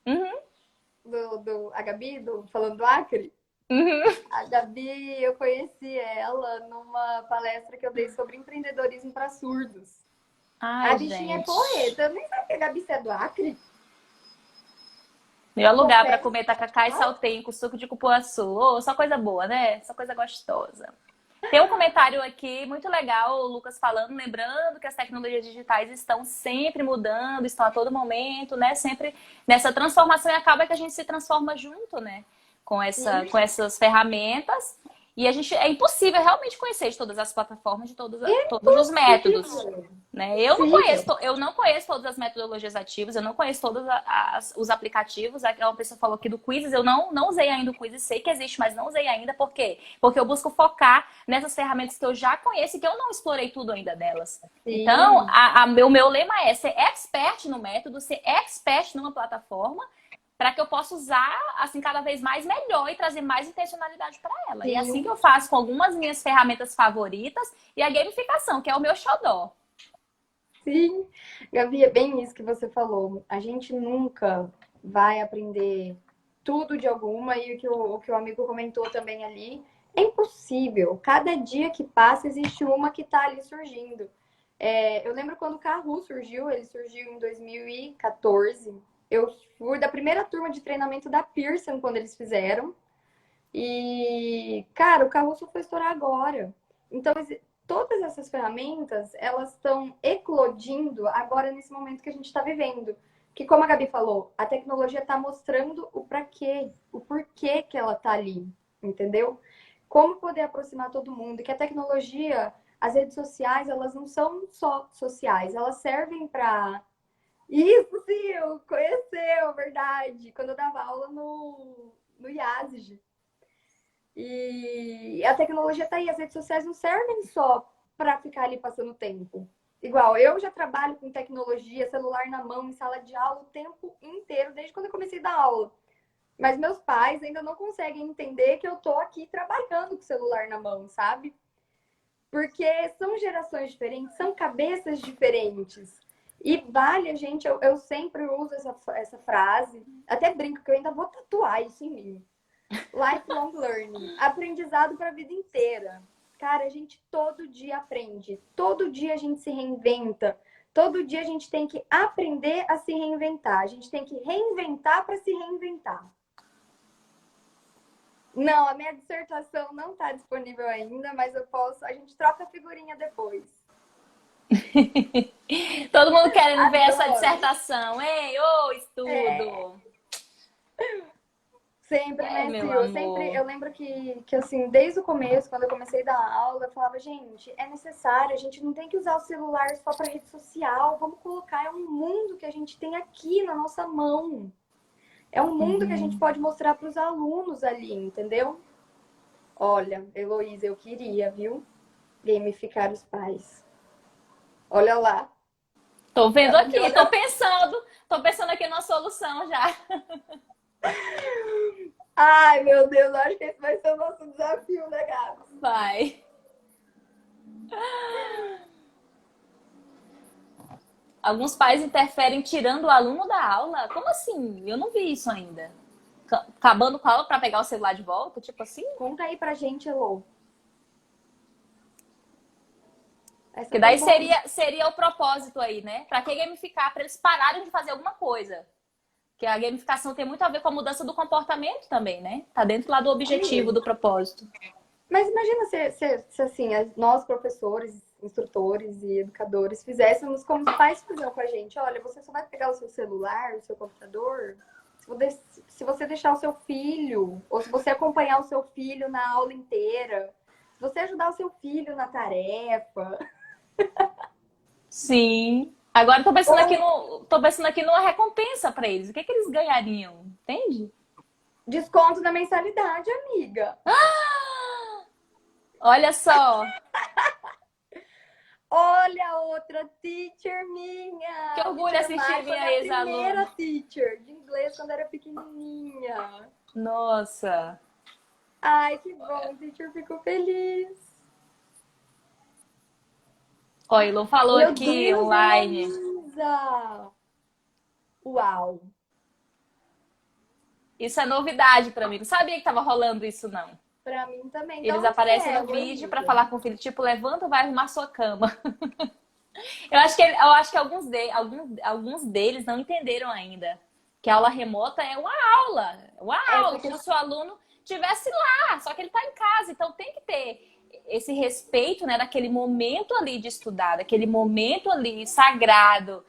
[SPEAKER 1] Uhum,
[SPEAKER 2] A Gabi, falando do Acre?
[SPEAKER 1] uhum.
[SPEAKER 2] A Gabi, eu conheci ela numa palestra que eu dei sobre empreendedorismo para surdos. A
[SPEAKER 1] Ai,
[SPEAKER 2] bichinha é
[SPEAKER 1] gente.
[SPEAKER 2] porreta. Eu nem sabia que a Gabi você é do Acre.
[SPEAKER 1] Melhor lugar para
[SPEAKER 2] Confesso.
[SPEAKER 1] comer tacacá e salteio com suco de cupuaçu. Oh, só coisa boa, né? Só coisa gostosa. Tem um comentário aqui muito legal, o Lucas falando, lembrando que as tecnologias digitais estão sempre mudando, estão a todo momento, né? Sempre nessa transformação e acaba que a gente se transforma junto, né?
[SPEAKER 2] Sim.
[SPEAKER 1] Com essas ferramentas. E a gente é impossível realmente conhecer de todas as plataformas, de todos os métodos.
[SPEAKER 2] Impossível.
[SPEAKER 1] Né?
[SPEAKER 2] Impossível.
[SPEAKER 1] Eu não conheço todas as metodologias ativas, eu não conheço todos os aplicativos. Uma pessoa falou aqui do Quizzes, eu não usei ainda o Quizzes, sei que existe, mas não usei ainda. Por quê? Porque eu busco focar nessas ferramentas que eu já conheço e que eu não explorei tudo ainda delas. Então,
[SPEAKER 2] Sim.
[SPEAKER 1] o meu lema é ser expert no método, ser expert numa plataforma, para que eu possa usar assim cada vez mais melhor e trazer mais intencionalidade para ela. E é assim que
[SPEAKER 2] Sim.
[SPEAKER 1] eu faço com algumas minhas ferramentas favoritas e a gamificação, que é o meu xodó.
[SPEAKER 2] Sim. Gabi, é bem isso que você falou. A gente nunca vai aprender tudo de alguma, e o que o amigo comentou também ali, é impossível. Cada dia que passa, existe uma que está ali surgindo. Eu lembro quando o Kahoot surgiu, ele surgiu em 2014. Eu fui da primeira turma de treinamento da Pearson quando eles fizeram. E, cara, o Kahoot só foi estourar agora. Então, todas essas ferramentas, elas estão eclodindo agora nesse momento que a gente está vivendo. Que, como a Gabi falou, a tecnologia está mostrando o para quê, o porquê que ela está ali, entendeu? Como poder aproximar todo mundo. Que a tecnologia, as redes sociais, elas não são só sociais, elas servem para... Isso, sim, conheceu, verdade. Quando eu dava aula no IASG. E a tecnologia está aí, as redes sociais não servem só para ficar ali passando tempo. Igual, eu já trabalho com tecnologia, celular na mão, em sala de aula o tempo inteiro, desde quando eu comecei a dar aula. Mas meus pais ainda não conseguem entender que eu tô aqui trabalhando com o celular na mão, sabe? Porque são gerações diferentes, são cabeças diferentes. E vale a gente, eu sempre uso essa frase, até brinco que eu ainda vou tatuar isso em mim. Lifelong learning, aprendizado para a vida inteira. Cara, a gente todo dia aprende, todo dia a gente se reinventa, todo dia a gente tem que aprender a se reinventar, a gente tem que reinventar para se reinventar. Não, a minha dissertação não está disponível ainda, mas a gente troca a figurinha depois.
[SPEAKER 1] Todo mundo querendo ver essa
[SPEAKER 2] Adoro.
[SPEAKER 1] dissertação. Ei, ô,
[SPEAKER 2] É,
[SPEAKER 1] estudo!
[SPEAKER 2] sempre,
[SPEAKER 1] É,
[SPEAKER 2] né,
[SPEAKER 1] meu
[SPEAKER 2] Sil?
[SPEAKER 1] amor.
[SPEAKER 2] Eu lembro que, assim, desde o começo, quando eu comecei a dar aula, eu falava, gente, é necessário, a gente não tem que usar o celular só para rede social, vamos colocar, é um mundo que a gente tem aqui na nossa mão. É um mundo que a gente
[SPEAKER 1] Uhum.
[SPEAKER 2] pode mostrar para os alunos ali, entendeu? Olha, Heloísa, eu queria, viu? Gamificar os pais. Olha lá.
[SPEAKER 1] Tô vendo
[SPEAKER 2] Ela me
[SPEAKER 1] aqui,
[SPEAKER 2] olhou.
[SPEAKER 1] tô pensando aqui numa solução já.
[SPEAKER 2] Ai, meu Deus, eu acho que esse vai ser o nosso desafio, né, Gabs?
[SPEAKER 1] Vai. Alguns pais interferem tirando o aluno da aula? Como assim? Eu não vi isso ainda. Acabando com a aula para pegar o celular de volta? Tipo assim?
[SPEAKER 2] Conta aí pra gente, Elô. Essa
[SPEAKER 1] Que
[SPEAKER 2] foi
[SPEAKER 1] daí
[SPEAKER 2] boa.
[SPEAKER 1] seria o propósito aí, né? Pra que gamificar? Pra eles pararem de fazer alguma coisa. Que a gamificação tem muito a ver com a mudança do comportamento também, né? Tá dentro lá do objetivo, do propósito.
[SPEAKER 2] Mas imagina se assim, nós professores, instrutores e educadores fizéssemos como os pais fizeram com a gente. Olha, você só vai pegar o seu celular, o seu computador, se você deixar o seu filho, ou se você acompanhar o seu filho na aula inteira, se você ajudar o seu filho na tarefa.
[SPEAKER 1] Sim. Agora
[SPEAKER 2] Ou
[SPEAKER 1] tô pensando aqui numa recompensa pra eles. O que eles ganhariam? Entende?
[SPEAKER 2] desconto na mensalidade, amiga.
[SPEAKER 1] Olha só,
[SPEAKER 2] Olha outra teacher
[SPEAKER 1] que
[SPEAKER 2] minha. A
[SPEAKER 1] orgulho
[SPEAKER 2] teacher
[SPEAKER 1] assistir
[SPEAKER 2] Mai foi
[SPEAKER 1] minha
[SPEAKER 2] minha primeira
[SPEAKER 1] ex-aluna.
[SPEAKER 2] teacher de inglês quando era pequenininha.
[SPEAKER 1] Nossa.
[SPEAKER 2] Ai, que bom, teacher, fico feliz.
[SPEAKER 1] Ó, Ilô falou
[SPEAKER 2] Meu
[SPEAKER 1] aqui
[SPEAKER 2] Deus,
[SPEAKER 1] online.
[SPEAKER 2] Heloísa! Uau!
[SPEAKER 1] Isso é novidade pra mim. Não sabia que tava rolando isso, não.
[SPEAKER 2] Pra mim também. Da
[SPEAKER 1] Eles
[SPEAKER 2] onde que
[SPEAKER 1] aparecem
[SPEAKER 2] é,
[SPEAKER 1] no vídeo pra
[SPEAKER 2] Heloísa?
[SPEAKER 1] falar com o filho, tipo, levanta, vai arrumar sua cama. Eu acho que alguns deles não entenderam ainda que a aula remota é uma aula,
[SPEAKER 2] Essa
[SPEAKER 1] como
[SPEAKER 2] que...
[SPEAKER 1] se o aluno tivesse lá, só que ele está em casa, então tem que ter esse respeito, né, daquele momento ali de estudar, daquele momento ali sagrado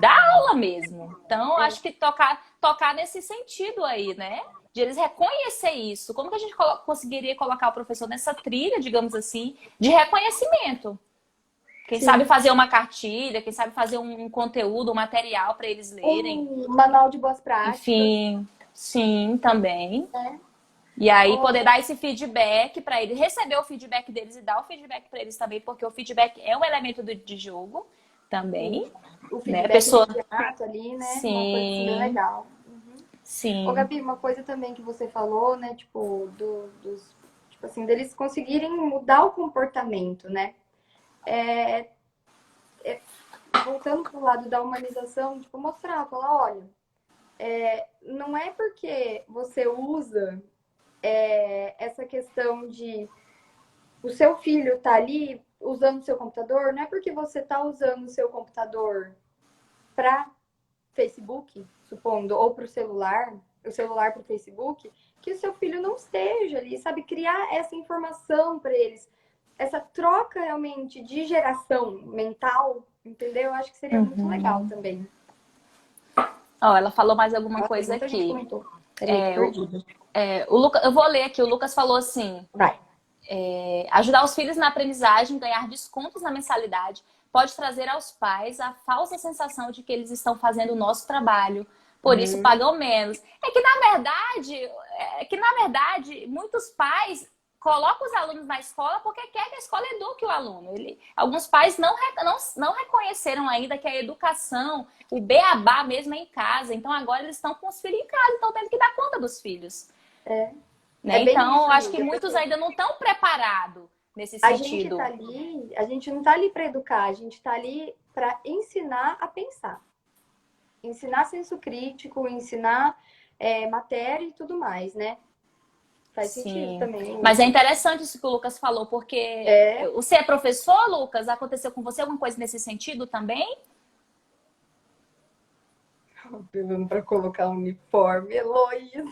[SPEAKER 1] da aula mesmo. Então,
[SPEAKER 2] é.
[SPEAKER 1] acho que tocar nesse sentido aí, né? De eles reconhecer isso. Como que a gente conseguiria colocar o professor nessa trilha, digamos assim, de reconhecimento? Quem sabe
[SPEAKER 2] Sim.
[SPEAKER 1] fazer uma cartilha, quem sabe fazer um conteúdo, um material para eles lerem.
[SPEAKER 2] Um manual de boas práticas,
[SPEAKER 1] Enfim, sim, também.
[SPEAKER 2] né?
[SPEAKER 1] E aí poder
[SPEAKER 2] Olha,
[SPEAKER 1] dar esse feedback para eles, receber o feedback deles e dar o feedback para eles também, porque o feedback é um elemento de jogo também,
[SPEAKER 2] o
[SPEAKER 1] né? A
[SPEAKER 2] feedback
[SPEAKER 1] pessoa,
[SPEAKER 2] imediato ali, né? Uma coisa assim bem
[SPEAKER 1] sim,
[SPEAKER 2] legal. Ô,
[SPEAKER 1] sim,
[SPEAKER 2] Gabi, uma coisa também que você falou, né? Tipo, tipo assim, deles conseguirem mudar o comportamento, né? É, voltando pro lado da humanização, tipo, mostrar, falar, olha, não é porque você usa essa questão de o seu filho tá ali usando o seu computador, não é porque você tá usando o seu computador para Facebook, supondo, ou para o celular para o Facebook, que o seu filho não esteja ali, sabe? Criar essa informação para eles, essa troca realmente de geração mental, entendeu? Eu acho que seria muito legal
[SPEAKER 1] uhum.
[SPEAKER 2] também.
[SPEAKER 1] Ó, ela falou mais alguma
[SPEAKER 2] Nossa, tem
[SPEAKER 1] coisa
[SPEAKER 2] muita gente
[SPEAKER 1] aqui.
[SPEAKER 2] comentou. Peraí, tô perdida.
[SPEAKER 1] O Lucas, eu vou ler aqui, o Lucas falou assim:
[SPEAKER 2] Vai.
[SPEAKER 1] ajudar os filhos na aprendizagem, ganhar descontos na mensalidade, pode trazer aos pais a falsa sensação de que eles estão fazendo o nosso trabalho, por isso pagam menos. É que na verdade, muitos pais colocam os alunos na escola porque quer que a escola eduque o aluno. Alguns pais não reconheceram ainda que a educação, o beabá mesmo é em casa. Então agora eles estão com os filhos em casa, estão tendo que dar conta dos filhos.
[SPEAKER 2] É,
[SPEAKER 1] Né?
[SPEAKER 2] é bem
[SPEAKER 1] Então,
[SPEAKER 2] isso,
[SPEAKER 1] eu acho que
[SPEAKER 2] amiga,
[SPEAKER 1] muitos
[SPEAKER 2] porque
[SPEAKER 1] ainda não estão preparados nesse
[SPEAKER 2] a gente tá
[SPEAKER 1] sentido.
[SPEAKER 2] ali, a gente não tá ali para educar, a gente tá ali para ensinar a pensar. Ensinar senso crítico, ensinar matéria e tudo mais, né? Faz sentido
[SPEAKER 1] Sim.
[SPEAKER 2] também
[SPEAKER 1] Mas é
[SPEAKER 2] isso.
[SPEAKER 1] interessante isso que o Lucas falou, porque
[SPEAKER 2] É,
[SPEAKER 1] você é professor, Lucas? Aconteceu com você alguma coisa nesse sentido também?
[SPEAKER 2] pegando para colocar um uniforme, Heloísa.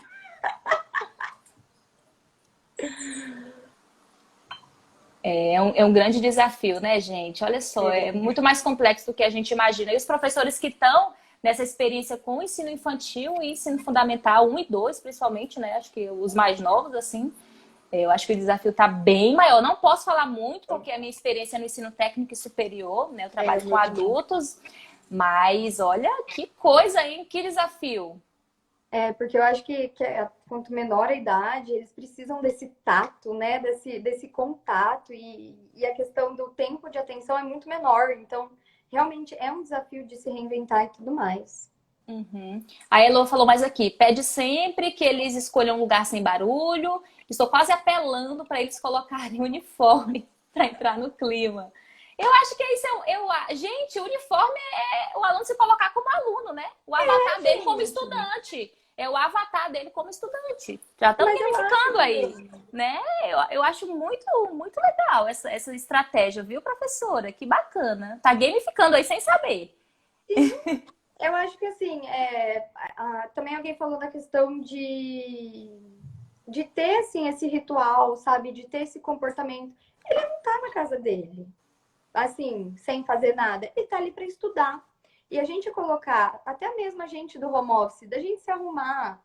[SPEAKER 1] É um grande desafio, né, gente? Olha só, é
[SPEAKER 2] É,
[SPEAKER 1] muito mais complexo do que a gente imagina. E os professores que estão nessa experiência com o ensino infantil e ensino fundamental, 1 e 2, principalmente, né? Acho que os mais novos, assim, eu acho que o desafio está bem maior. Não posso falar muito, porque a minha experiência é no ensino técnico e superior, né? Eu trabalho com
[SPEAKER 2] meu também.
[SPEAKER 1] adultos, mas olha que coisa, hein? Que desafio.
[SPEAKER 2] Porque eu acho que quanto menor a idade, eles precisam desse tato, né? Desse contato, e a questão do tempo de atenção é muito menor. Então, realmente é um desafio de se reinventar e tudo mais.
[SPEAKER 1] Uhum. A Elo falou mais aqui, pede sempre que eles escolham um lugar sem barulho. Estou quase apelando para eles colocarem uniforme para entrar no clima. Eu acho que isso gente, o uniforme é o aluno se colocar como aluno, né? O avatar dele como
[SPEAKER 2] Gente,
[SPEAKER 1] estudante. é o avatar dele como estudante. Já estão
[SPEAKER 2] Mas eu
[SPEAKER 1] gamificando
[SPEAKER 2] acho
[SPEAKER 1] aí,
[SPEAKER 2] que
[SPEAKER 1] né? Eu acho muito, muito legal essa estratégia, viu, professora? Que bacana. Tá gamificando aí sem saber.
[SPEAKER 2] eu acho que assim, também alguém falou da questão de ter assim, esse ritual, sabe? De ter esse comportamento. Ele não tá na casa dele, assim, sem fazer nada. Ele tá ali para estudar. E a gente colocar, até mesmo a gente do home office, da gente se arrumar.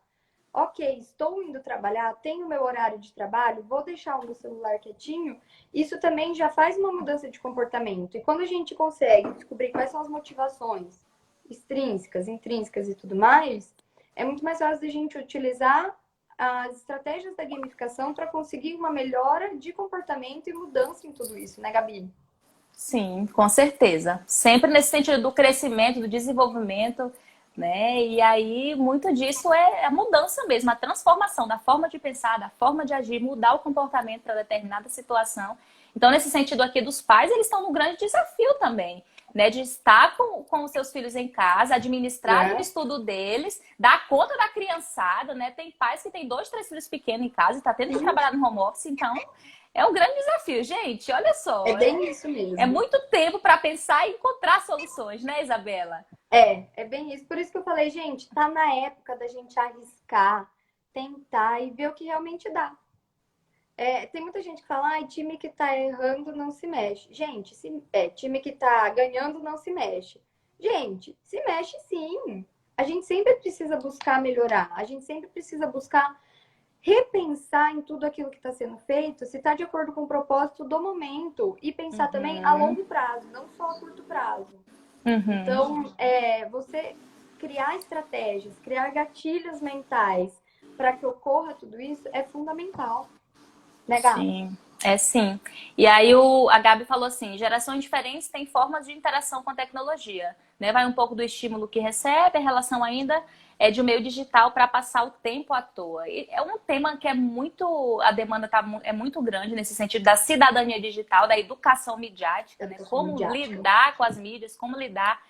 [SPEAKER 2] Ok, estou indo trabalhar, tenho meu horário de trabalho, vou deixar o meu celular quietinho. Isso também já faz uma mudança de comportamento. E quando a gente consegue descobrir quais são as motivações extrínsecas, intrínsecas e tudo mais, é muito mais fácil da gente utilizar as estratégias da gamificação para conseguir uma melhora de comportamento e mudança em tudo isso, né, Gabi?
[SPEAKER 1] Sim, com certeza. Sempre nesse sentido do crescimento, do desenvolvimento, né? E aí, muito disso é a mudança mesmo, a transformação da forma de pensar, da forma de agir, mudar o comportamento para determinada situação. Então, nesse sentido aqui dos pais, eles estão num grande desafio também, né? De estar com os seus filhos em casa, administrar o estudo deles, dar conta da criançada, né? Tem pais que têm 2, 3 filhos pequenos em casa e está tendo que trabalhar no home office, então é um grande desafio, gente. Olha
[SPEAKER 2] É
[SPEAKER 1] só,
[SPEAKER 2] bem isso
[SPEAKER 1] é
[SPEAKER 2] mesmo.
[SPEAKER 1] muito tempo para pensar e encontrar soluções, né, Isabela?
[SPEAKER 2] É bem isso. Por isso que eu falei, gente, tá na época da gente arriscar, tentar e ver o que realmente dá. Tem muita gente que fala, time que tá errando não se mexe. Gente, time que tá ganhando não se mexe. Gente, se mexe sim. A gente sempre precisa buscar melhorar. A gente sempre precisa buscar repensar em tudo aquilo que está sendo feito, se está de acordo com o propósito do momento e pensar também a
[SPEAKER 1] Uhum,
[SPEAKER 2] longo prazo, não só a curto prazo.
[SPEAKER 1] uhum.
[SPEAKER 2] Então, você criar estratégias, criar gatilhos mentais para que ocorra tudo isso é fundamental, né, Gá?
[SPEAKER 1] Sim, é sim. E aí a Gabi falou assim, gerações diferentes têm formas de interação com a tecnologia, né? Vai um pouco do estímulo que recebe, a relação ainda é de um meio digital para passar o tempo à toa. E é um tema que é muito, a demanda é muito grande nesse sentido da cidadania digital, da educação midiática, né?
[SPEAKER 2] Educação
[SPEAKER 1] Como
[SPEAKER 2] midiática.
[SPEAKER 1] lidar com as mídias, como lidar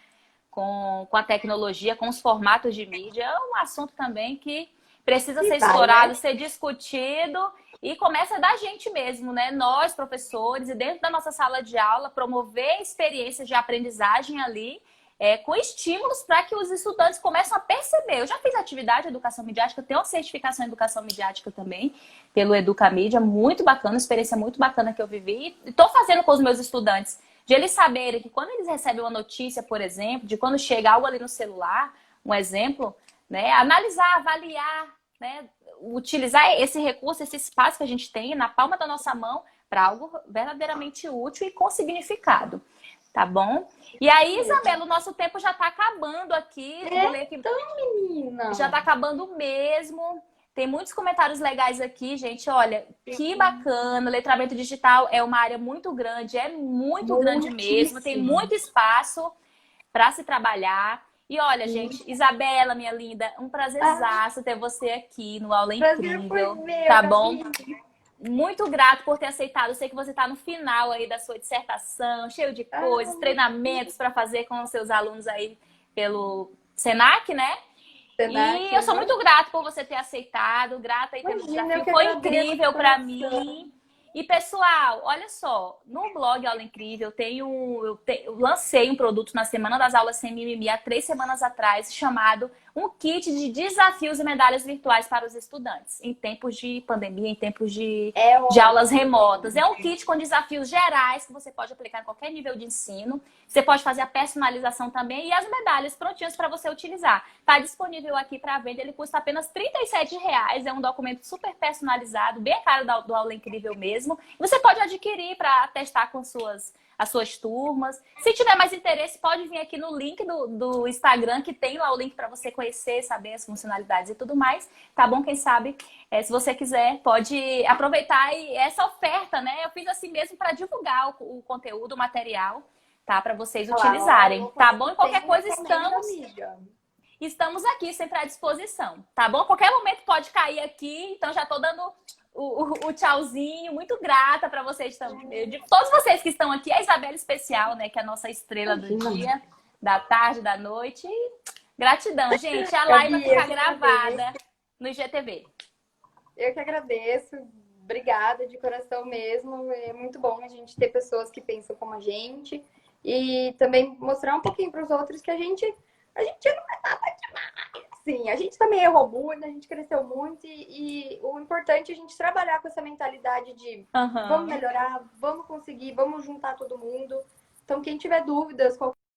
[SPEAKER 1] com a tecnologia, com os formatos de mídia, é um assunto também que precisa
[SPEAKER 2] E
[SPEAKER 1] ser
[SPEAKER 2] vai, né?
[SPEAKER 1] explorado, ser discutido e começa da gente mesmo, né? Nós, professores, e dentro da nossa sala de aula, promover experiências de aprendizagem ali, com estímulos para que os estudantes comecem a perceber. Eu já fiz atividade de educação midiática, tenho uma certificação em educação midiática também, pelo Educamídia, muito bacana, experiência muito bacana que eu vivi. E estou fazendo com os meus estudantes de eles saberem que quando eles recebem uma notícia, por exemplo, de quando chega algo ali no celular, um exemplo, né, analisar, avaliar, né, utilizar esse recurso, esse espaço que a gente tem na palma da nossa mão para algo verdadeiramente útil e com significado, tá bom? E aí, Isabela, o nosso tempo já está acabando aqui. Vou ler aqui.
[SPEAKER 2] Então,
[SPEAKER 1] Já
[SPEAKER 2] menina.
[SPEAKER 1] está acabando mesmo. Tem muitos comentários legais aqui, gente. Olha, que bacana. Letramento digital é uma área muito grande, é muito grande mesmo. Tem
[SPEAKER 2] Muitíssimo.
[SPEAKER 1] muito espaço para se trabalhar. E olha, gente, Isabela, minha linda, um
[SPEAKER 2] Ah,
[SPEAKER 1] prazerzaço ter você aqui no Aula
[SPEAKER 2] prazer foi
[SPEAKER 1] Incrível,
[SPEAKER 2] meu,
[SPEAKER 1] tá bom?
[SPEAKER 2] Gabi.
[SPEAKER 1] Muito grato por ter aceitado. Eu sei que você está no final aí da sua dissertação, cheio de coisas,
[SPEAKER 2] Ah,
[SPEAKER 1] treinamentos para fazer com os seus alunos aí pelo Senac, né?
[SPEAKER 2] Senac,
[SPEAKER 1] E eu sou muito grata por você ter aceitado, grata aí pelo
[SPEAKER 2] imagina, eu
[SPEAKER 1] desafio,
[SPEAKER 2] que
[SPEAKER 1] foi
[SPEAKER 2] agradeço de
[SPEAKER 1] incrível para
[SPEAKER 2] coração.
[SPEAKER 1] mim. E pessoal, olha só, no blog Aula Incrível eu lancei um produto na Semana das Aulas Sem Mimimi há 3 semanas atrás, chamado um kit de desafios e medalhas virtuais para os estudantes, em tempos de pandemia, em tempos
[SPEAKER 2] É
[SPEAKER 1] de aulas
[SPEAKER 2] ótimo.
[SPEAKER 1] remotas. É um kit com desafios gerais que você pode aplicar em qualquer nível de ensino. Você pode fazer a personalização também e as medalhas prontinhas para você utilizar. Está disponível aqui para venda, ele custa apenas R$ 37. É um documento super personalizado, bem a cara do Aula Incrível mesmo. Você pode adquirir para testar com as suas turmas. Se tiver mais interesse, pode vir aqui no link do Instagram, que tem lá o link para você conhecer, saber as funcionalidades e tudo mais. Tá bom? Quem sabe, se você quiser, pode aproveitar essa oferta, né? Eu fiz assim mesmo para divulgar o conteúdo, o material, tá? Para vocês utilizarem,
[SPEAKER 2] Claro,
[SPEAKER 1] tá
[SPEAKER 2] quando
[SPEAKER 1] bom? E
[SPEAKER 2] tem
[SPEAKER 1] qualquer coisa
[SPEAKER 2] encomenda, amiga.
[SPEAKER 1] estamos aqui sempre à disposição, tá bom? Qualquer momento pode cair aqui, então já tô dando o tchauzinho, muito grata para vocês também, de todos vocês que estão aqui, a Isabela especial, né, que é a nossa estrela do
[SPEAKER 2] Imagina.
[SPEAKER 1] dia, da tarde, da noite. E Gratidão, gente. A live vai
[SPEAKER 2] Gabi, eu
[SPEAKER 1] ficar
[SPEAKER 2] que agradeço.
[SPEAKER 1] gravada no IGTV.
[SPEAKER 2] Eu que agradeço. Obrigada de coração mesmo. É muito bom a gente ter pessoas que pensam como a gente e também mostrar um pouquinho para os outros que a gente não é nada demais. Sim, a gente também errou muito, a gente cresceu muito e o importante é a gente trabalhar com essa mentalidade de vamos
[SPEAKER 1] Aham.
[SPEAKER 2] melhorar, vamos conseguir, vamos juntar todo mundo. Então, quem tiver dúvidas,